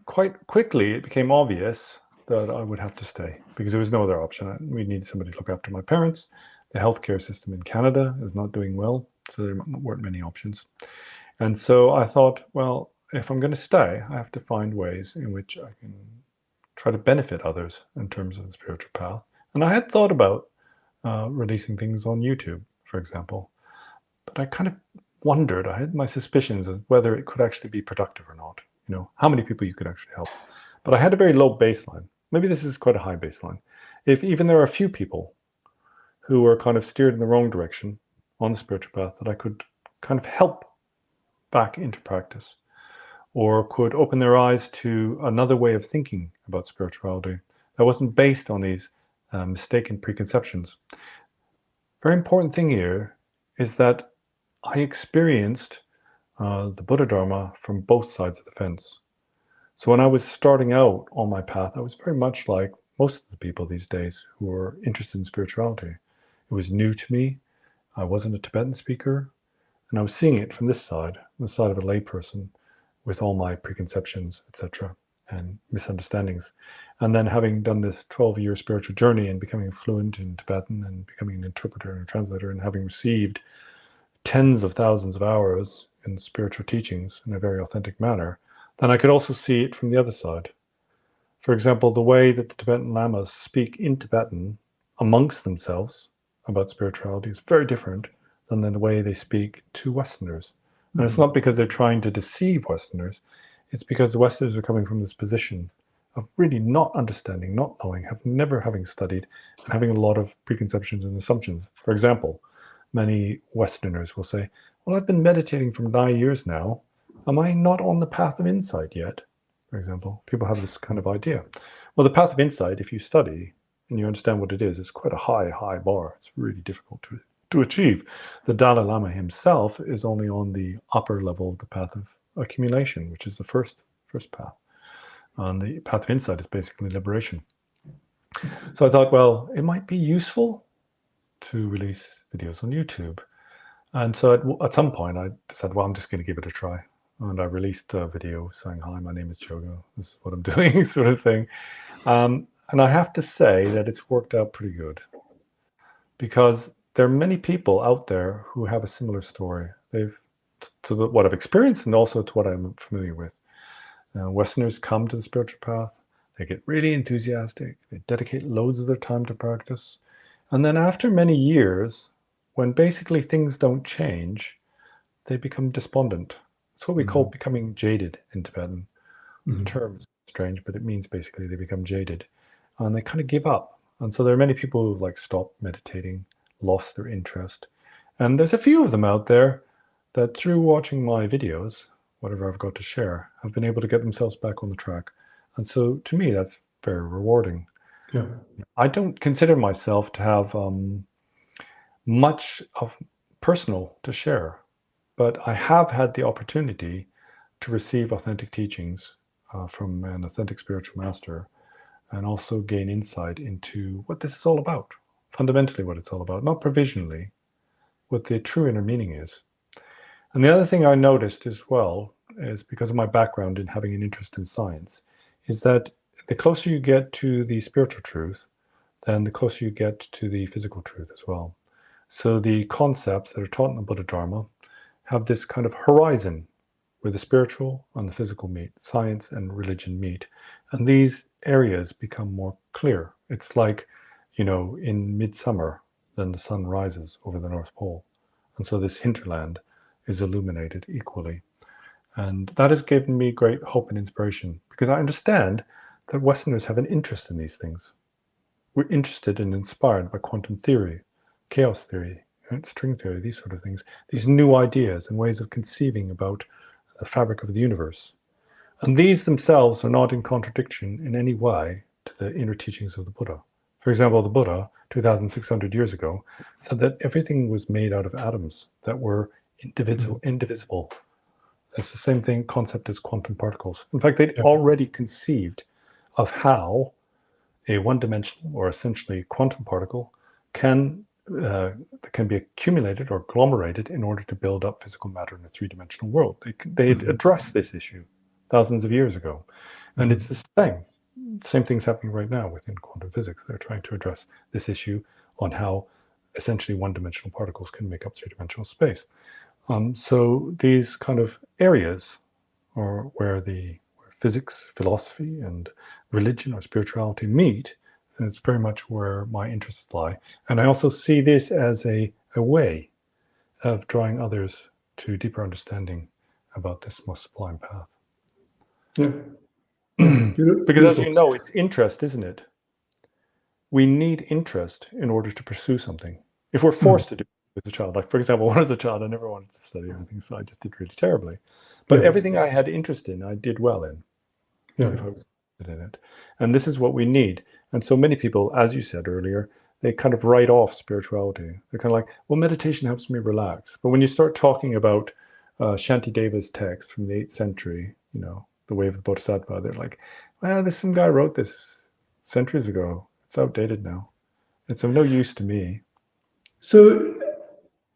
quite quickly it became obvious that I would have to stay because there was no other option. We needed somebody to look after my parents. The healthcare system in Canada is not doing well, so there weren't many options. And so I thought, well, if I'm going to stay, I have to find ways in which I can try to benefit others in terms of the spiritual path. And I had thought about releasing things on YouTube, for example, but I kind of wondered, I had my suspicions of whether it could actually be productive or not, how many people you could actually help. But I had a very low baseline. Maybe this is quite a high baseline. If even there are a few people who were kind of steered in the wrong direction on the spiritual path that I could kind of help back into practice, or could open their eyes to another way of thinking about spirituality that wasn't based on these mistaken preconceptions. Very important thing here is that I experienced the Buddha Dharma from both sides of the fence. So when I was starting out on my path, I was very much like most of the people these days who are interested in spirituality. It was new to me. I wasn't a Tibetan speaker, and I was seeing it from this side, the side of a layperson, with all my preconceptions, etc., and misunderstandings. And then having done this 12-year spiritual journey and becoming fluent in Tibetan and becoming an interpreter and a translator and having received tens of thousands of hours in spiritual teachings in a very authentic manner, then I could also see it from the other side. For example, the way that the Tibetan Lamas speak in Tibetan amongst themselves about spirituality is very different than the way they speak to Westerners. And it's not because they're trying to deceive Westerners, it's because the Westerners are coming from this position of really not understanding, not knowing, never having studied, and having a lot of preconceptions and assumptions. For example, many Westerners will say, well, I've been meditating for 9 years now. Am I not on the path of insight yet? For example, people have this kind of idea. Well, the path of insight, if you study and you understand what it is, it's quite a high bar. It's really difficult to achieve. The Dalai Lama himself is only on the upper level of the path of accumulation, which is the first path. And the path of insight is basically liberation. So I thought, well, it might be useful to release videos on YouTube. And so at some point I decided, well, I'm just going to give it a try. And I released a video saying, hi, my name is Choga. This is what I'm doing, sort of thing. And I have to say that it's worked out pretty good, because there are many people out there who have a similar story. What I've experienced and also to what I'm familiar with. Westerners come to the spiritual path, they get really enthusiastic, they dedicate loads of their time to practice. And then after many years, when basically things don't change, they become despondent. It's what we call becoming jaded in Tibetan. The term is strange, but it means basically they become jaded. And they kind of give up. And so there are many people who've stopped meditating, lost their interest. And there's a few of them out there that through watching my videos, whatever I've got to share, have been able to get themselves back on the track. And so to me, that's very rewarding. Yeah. I don't consider myself to have much of personal to share, but I have had the opportunity to receive authentic teachings from an authentic spiritual master, and also gain insight into what this is all about, fundamentally what it's all about, not provisionally, what the true inner meaning is. And the other thing I noticed as well is, because of my background in having an interest in science, is that the closer you get to the spiritual truth, then the closer you get to the physical truth as well. So the concepts that are taught in the Buddha Dharma have this kind of horizon where the spiritual and the physical meet, science and religion meet. And these areas become more clear. It's like, in midsummer, then the sun rises over the North Pole. And so this hinterland is illuminated equally. And that has given me great hope and inspiration, because I understand that Westerners have an interest in these things. We're interested and inspired by quantum theory, chaos theory, string theory, these sort of things, these new ideas and ways of conceiving about the fabric of the universe. And these themselves are not in contradiction in any way to the inner teachings of the Buddha. For example, the Buddha, 2,600 years ago, said that everything was made out of atoms that were indivisible. It's the same concept as quantum particles. In fact, they'd already conceived of how a one-dimensional, or essentially quantum particle, can be accumulated or agglomerated in order to build up physical matter in a three-dimensional world. They had addressed this issue thousands of years ago. And it's the same thing's happening right now within quantum physics. They're trying to address this issue on how essentially one-dimensional particles can make up three-dimensional space. So these kind of areas are where physics, philosophy, and religion or spirituality meet, and it's very much where my interests lie. And I also see this as a way of drawing others to deeper understanding about this most sublime path. Yeah. Because as you know, it's interest, isn't it? We need interest in order to pursue something. If we're forced to do it as a child, like for example, when I was a child, I never wanted to study anything, so I just did really terribly. But everything I had interest in, I did well in. If I was interested in it. And this is what we need. And so many people, as you said earlier, they kind of write off spirituality. They're kind of like, well, meditation helps me relax. But when you start talking about Shantideva's text from the 8th century, the way of the Bodhisattva, they're like, well, some guy wrote this centuries ago. It's outdated now. It's of no use to me. So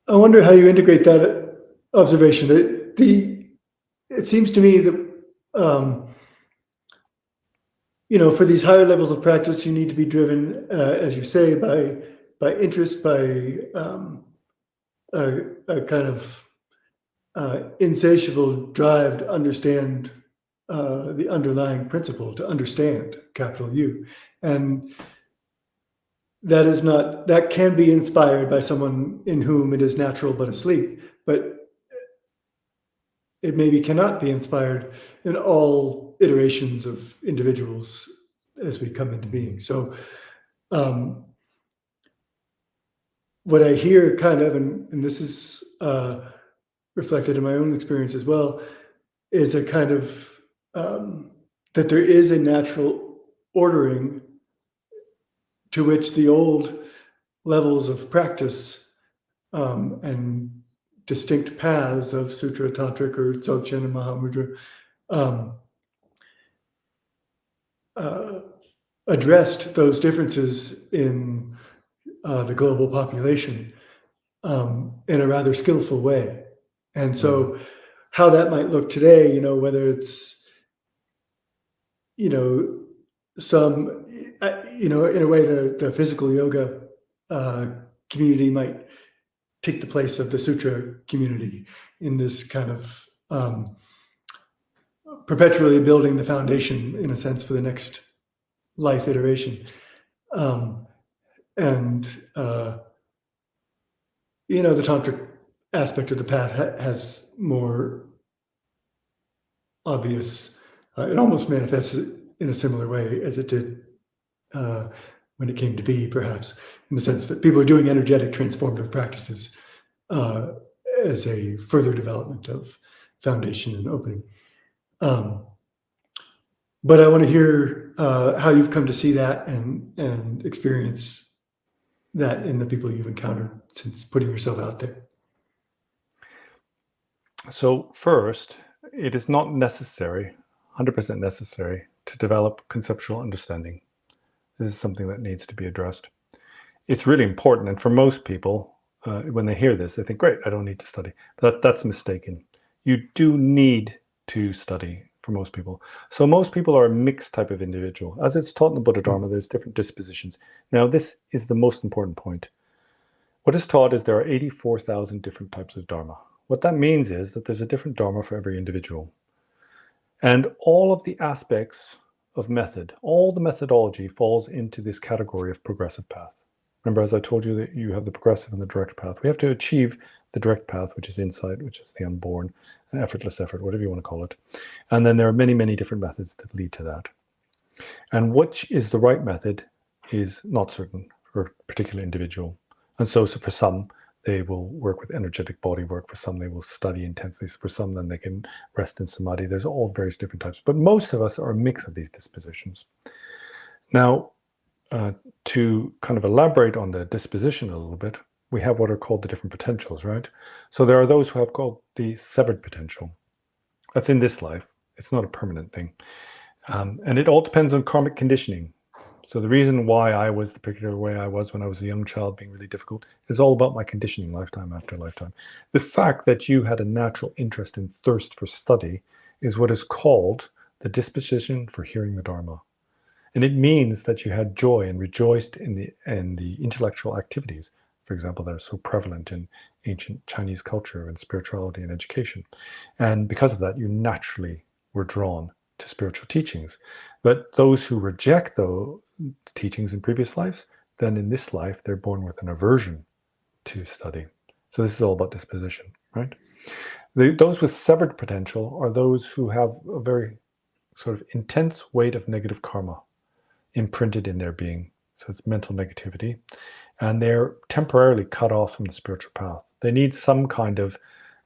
I wonder how you integrate that observation. It seems to me that, for these higher levels of practice, you need to be driven, as you say, by interest, by a kind of insatiable drive to understand the underlying principle, to understand, capital U. And that can be inspired by someone in whom it is natural but asleep, but it maybe cannot be inspired in all iterations of individuals as we come into being. So what I hear kind of, and this is reflected in my own experience as well, is a kind of, that there is a natural ordering to which the old levels of practice and distinct paths of Sutra, Tantric, or Dzogchen and Mahamudra addressed those differences in the global population in a rather skillful way. And so how that might look today, whether it's, some, in a way, the physical yoga community might take the place of the sutra community in this kind of perpetually building the foundation, in a sense, for the next life iteration. The tantric aspect of the path has more obvious, it almost manifests in a similar way as it did when it came to be, perhaps, in the sense that people are doing energetic transformative practices as a further development of foundation and opening. But I want to hear how you've come to see that and experience that in the people you've encountered since putting yourself out there. So first, it is not necessary, 100% necessary, to develop conceptual understanding. This is something that needs to be addressed. It's really important, and for most people, when they hear this, they think, great, I don't need to study. That's mistaken. You do need to study for most people. So most people are a mixed type of individual. As it's taught in the Buddha Dharma, there's different dispositions. Now, this is the most important point. What is taught is there are 84,000 different types of Dharma. What that means is that there's a different Dharma for every individual. And all of the aspects of method, all the methodology falls into this category of progressive path. Remember, as I told you, that you have the progressive and the direct path. We have to achieve the direct path, which is insight, which is the unborn, effortless effort, whatever you want to call it. And then there are many, many different methods that lead to that. And which is the right method is not certain for a particular individual. And so for some, they will work with energetic body work. For some, they will study intensely. For some, then they can rest in samadhi. There's all various different types. But most of us are a mix of these dispositions. Now, to kind of elaborate on the disposition a little bit, we have what are called the different potentials, right? So there are those who have called the severed potential. That's in this life. It's not a permanent thing. And it all depends on karmic conditioning. So the reason why I was the particular way I was when I was a young child, being really difficult, is all about my conditioning lifetime after lifetime. The fact that you had a natural interest and thirst for study is what is called the disposition for hearing the Dharma. And it means that you had joy and rejoiced in the intellectual activities, for example, that are so prevalent in ancient Chinese culture and spirituality and education. And because of that, you naturally were drawn to spiritual teachings. But those who reject those teachings in previous lives, then in this life, they're born with an aversion to study. So this is all about disposition, right? Those with severed potential are those who have a very sort of intense weight of negative karma imprinted in their being. So it's mental negativity. And they're temporarily cut off from the spiritual path. They need some kind of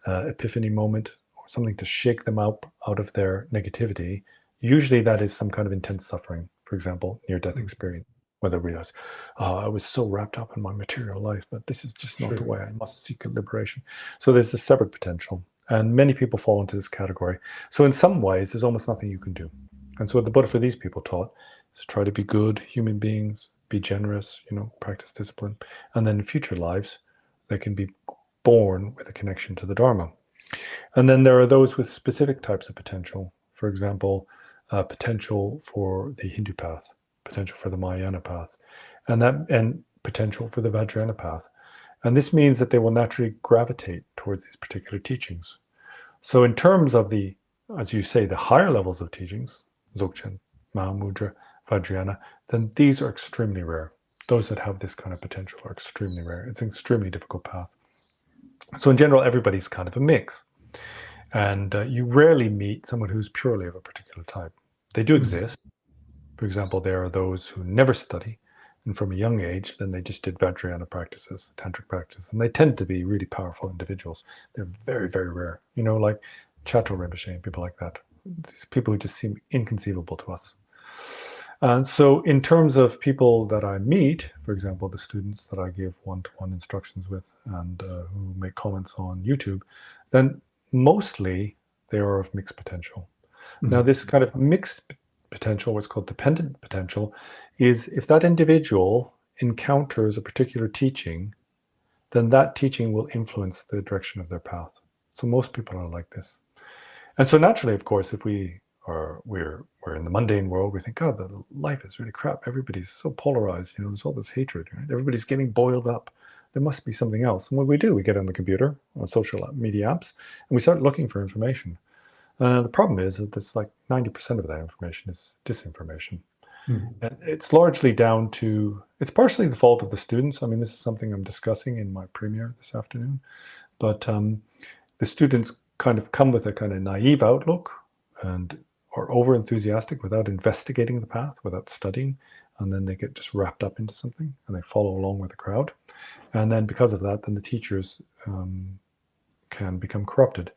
epiphany moment or something to shake them out of their negativity. Usually that is some kind of intense suffering, for example, near-death experience, where they realize, oh, I was so wrapped up in my material life, but this is just not the way. I must seek a liberation. So there's the severed potential. And many people fall into this category. So in some ways, there's almost nothing you can do. And so what the Buddha for these people taught is try to be good human beings, be generous, practice discipline. And then in future lives, they can be born with a connection to the Dharma. And then there are those with specific types of potential. For example, potential for the Hindu path, potential for the Mahayana path, and potential for the Vajrayana path. And this means that they will naturally gravitate towards these particular teachings. So in terms of the, as you say, the higher levels of teachings, Dzogchen, Mahamudra, Vajrayana, then these are extremely rare. Those that have this kind of potential are extremely rare. It's an extremely difficult path. So in general, everybody's kind of a mix. And you rarely meet someone who's purely of a particular type. They do exist. For example, there are those who never study, and from a young age, then they just did Vajrayana practices, tantric practice, and they tend to be really powerful individuals. They're very, very rare. Like Chato Rinpoche and people like that. These people who just seem inconceivable to us. And so in terms of people that I meet, for example, the students that I give one-to-one instructions with and who make comments on YouTube, then mostly they are of mixed potential. Now, this kind of mixed potential, what's called dependent potential, is if that individual encounters a particular teaching, then that teaching will influence the direction of their path. So most people are like this. And so naturally, of course, if we're in the mundane world, we think, God, the life is really crap. Everybody's so polarized. There's all this hatred. Right? Everybody's getting boiled up. There must be something else. And what we do, we get on the computer, on social media apps, and we start looking for information. The problem is that it's like 90% of that information is disinformation. And it's largely down to, it's partially the fault of the students. I mean, this is something I'm discussing in my premiere this afternoon. But the students kind of come with a kind of naive outlook and are over-enthusiastic without investigating the path, without studying. And then they get just wrapped up into something and they follow along with the crowd. And then because of that, then the teachers can become corrupted.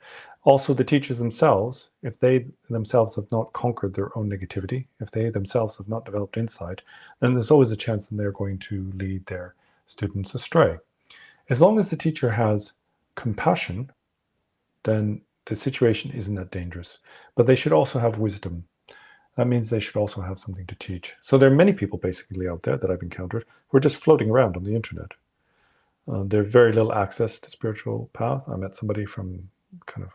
Also, the teachers themselves, if they themselves have not conquered their own negativity, if they themselves have not developed insight, then there's always a chance that they're going to lead their students astray. As long as the teacher has compassion, then the situation isn't that dangerous. But they should also have wisdom. That means they should also have something to teach. So there are many people basically out there that I've encountered who are just floating around on the internet. There's very little access to spiritual path. I met somebody from kind of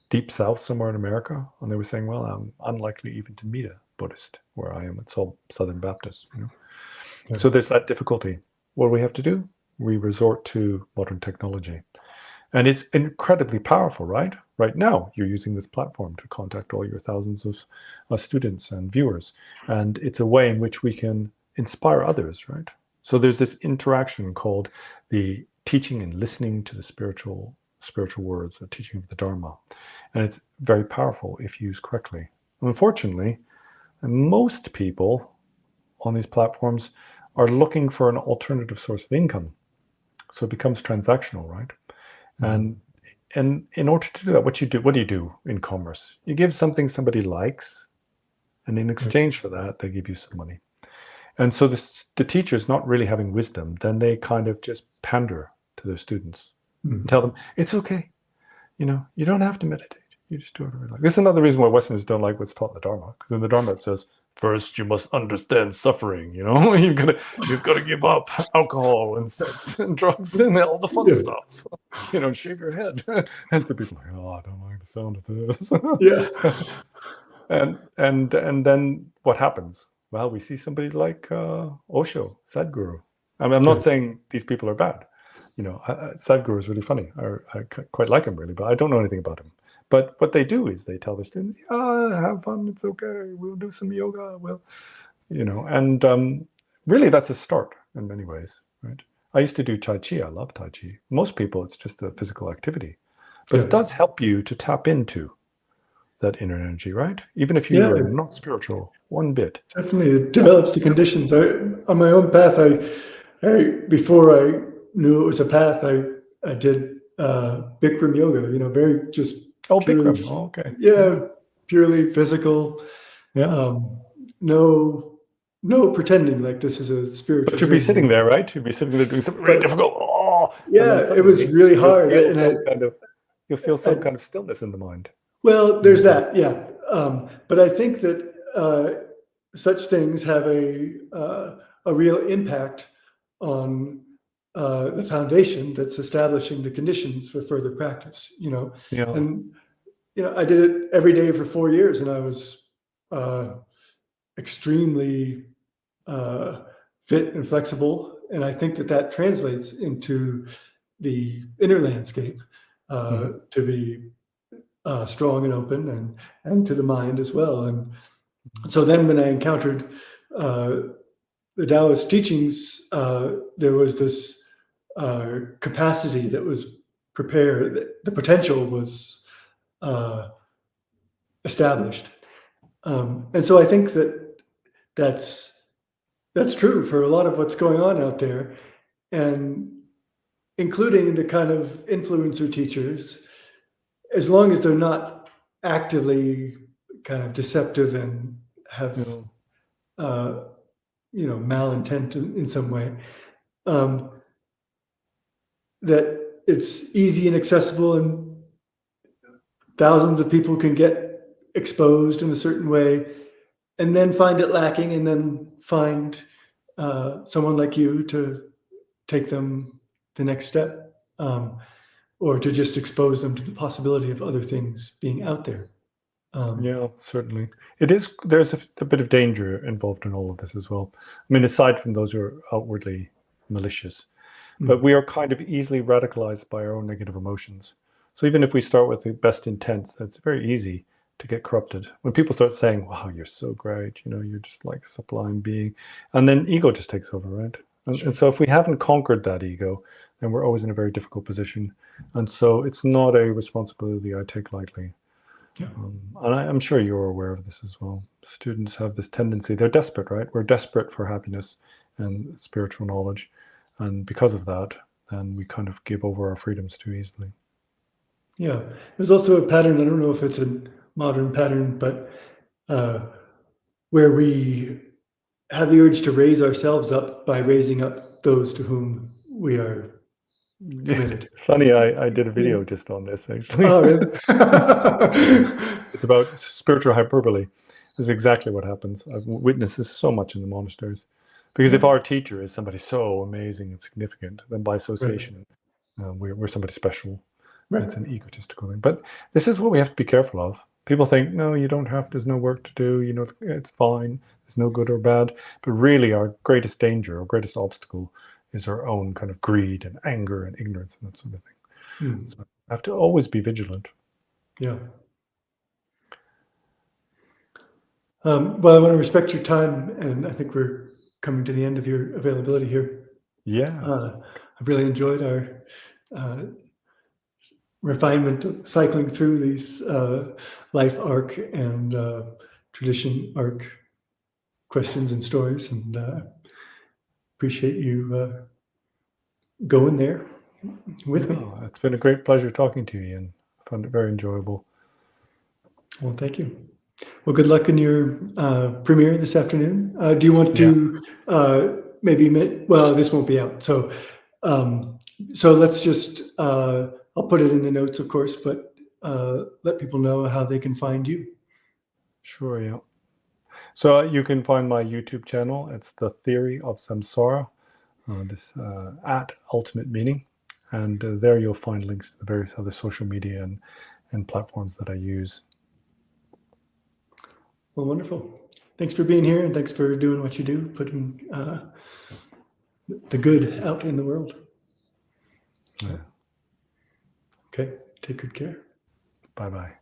deep south somewhere in America, and they were saying, well, I'm unlikely even to meet a Buddhist where I am. It's all Southern Baptist. Yeah. So there's that difficulty. What do we have to do? We resort to modern technology. And it's incredibly powerful, right? Right now, you're using this platform to contact all your thousands of students and viewers. And it's a way in which we can inspire others, right? So there's this interaction called the teaching and listening to the spiritual words, or teaching of the Dharma. And it's very powerful if used correctly. Unfortunately, most people on these platforms are looking for an alternative source of income. So it becomes transactional, right? And in order to do that, what do you do in commerce? You give something somebody likes, and in exchange for that, they give you some money. And so the teacher's not really having wisdom, then they kind of just pander to their students and tell them, it's okay. You don't have to meditate. You just do whatever you like. This is another reason why Westerners don't like what's taught in the Dharma, because in the Dharma it says, first, you must understand suffering. You've got to give up alcohol and sex and drugs and all the fun stuff. Shave your head. And so people are like, oh, I don't like the sound of this. Yeah. and then what happens? Well, we see somebody like Osho, Sadhguru. I'm not saying these people are bad. Sadhguru is really funny. I quite like him, really, but I don't know anything about him. But what they do is they tell their students, have fun, it's okay, we'll do some yoga, and really that's a start in many ways, right? I used to do Tai Chi, I love Tai Chi. Most people, it's just a physical activity. But it does help you to tap into that inner energy, right? Even if you are not spiritual, one bit. Definitely, it develops the conditions. On my own path, I before I knew it was a path, I did Bikram yoga, very just purely, Bikram. Oh, okay. Yeah, purely physical. Yeah. No pretending like this is a spiritual. But you'd be sitting there, right? You'd be sitting there doing something really difficult. Oh, yeah, it was really hard. You'll feel some kind of stillness in the mind. Well, there's that, yeah. But I think that such things have a real impact on the foundation that's establishing the conditions for further practice. Yeah. And I did it every day for 4 years, and I was extremely fit and flexible. And I think that translates into the inner landscape to be strong and open, and to the mind as well. And so then when I encountered the Taoist teachings, there was this capacity that was prepared, the potential was established. And so I think that's true for a lot of what's going on out there, and including the kind of influencer teachers, as long as they're not actively kind of deceptive and have malintent in some way, that it's easy and accessible, and thousands of people can get exposed in a certain way, and then find it lacking, and then find someone like you to take them the next step, or to just expose them to the possibility of other things being out there. Yeah, certainly. It is. There's a bit of danger involved in all of this as well. I mean, aside from those who are outwardly malicious, but we are kind of easily radicalized by our own negative emotions. So even if we start with the best intents, that's very easy to get corrupted. When people start saying, wow, you're so great, you're just like a sublime being, and then ego just takes over, right? And so if we haven't conquered that ego, then we're always in a very difficult position. And so it's not a responsibility I take lightly. Yeah. And I'm sure you're aware of this as well. Students have this tendency, they're desperate, right? We're desperate for happiness and spiritual knowledge. And because of that, then we kind of give over our freedoms too easily. Yeah, there's also a pattern. I don't know if it's a modern pattern, but where we have the urge to raise ourselves up by raising up those to whom we are committed. Funny, I did a Yeah. video just on this, actually. Oh, really? It's about spiritual hyperbole. This is exactly what happens. I've witnessed this so much in the monasteries. Because if Yeah. our teacher is somebody so amazing and significant, then by association, we're somebody special. Right. It's an egotistical thing. But this is what we have to be careful of. People think, no, you don't have, there's no work to do, you know, it's fine, there's no good or bad. But really, our greatest danger, our greatest obstacle is our own kind of greed and anger and ignorance and that sort of thing. Hmm. So I have to always be vigilant. Yeah. Well, I want to respect your time, and I think we're coming to the end of your availability here. Yeah. I've really enjoyed our refinement of cycling through these life arc and tradition arc questions and stories, and appreciate you going there with me. It's been a great pleasure talking to you, and I found it very enjoyable. Well, thank you. Well, good luck in your premiere this afternoon. Do you want to maybe, well, this won't be out. So let's just, I'll put it in the notes, of course, but let people know how they can find you. Sure, yeah. So you can find my YouTube channel. It's The Theory of Samsara, at Ultimate Meaning. And there you'll find links to the various other social media and platforms that I use. Well, wonderful. Thanks for being here, and thanks for doing what you do, putting the good out in the world. Yeah. Okay, take good care. Bye-bye.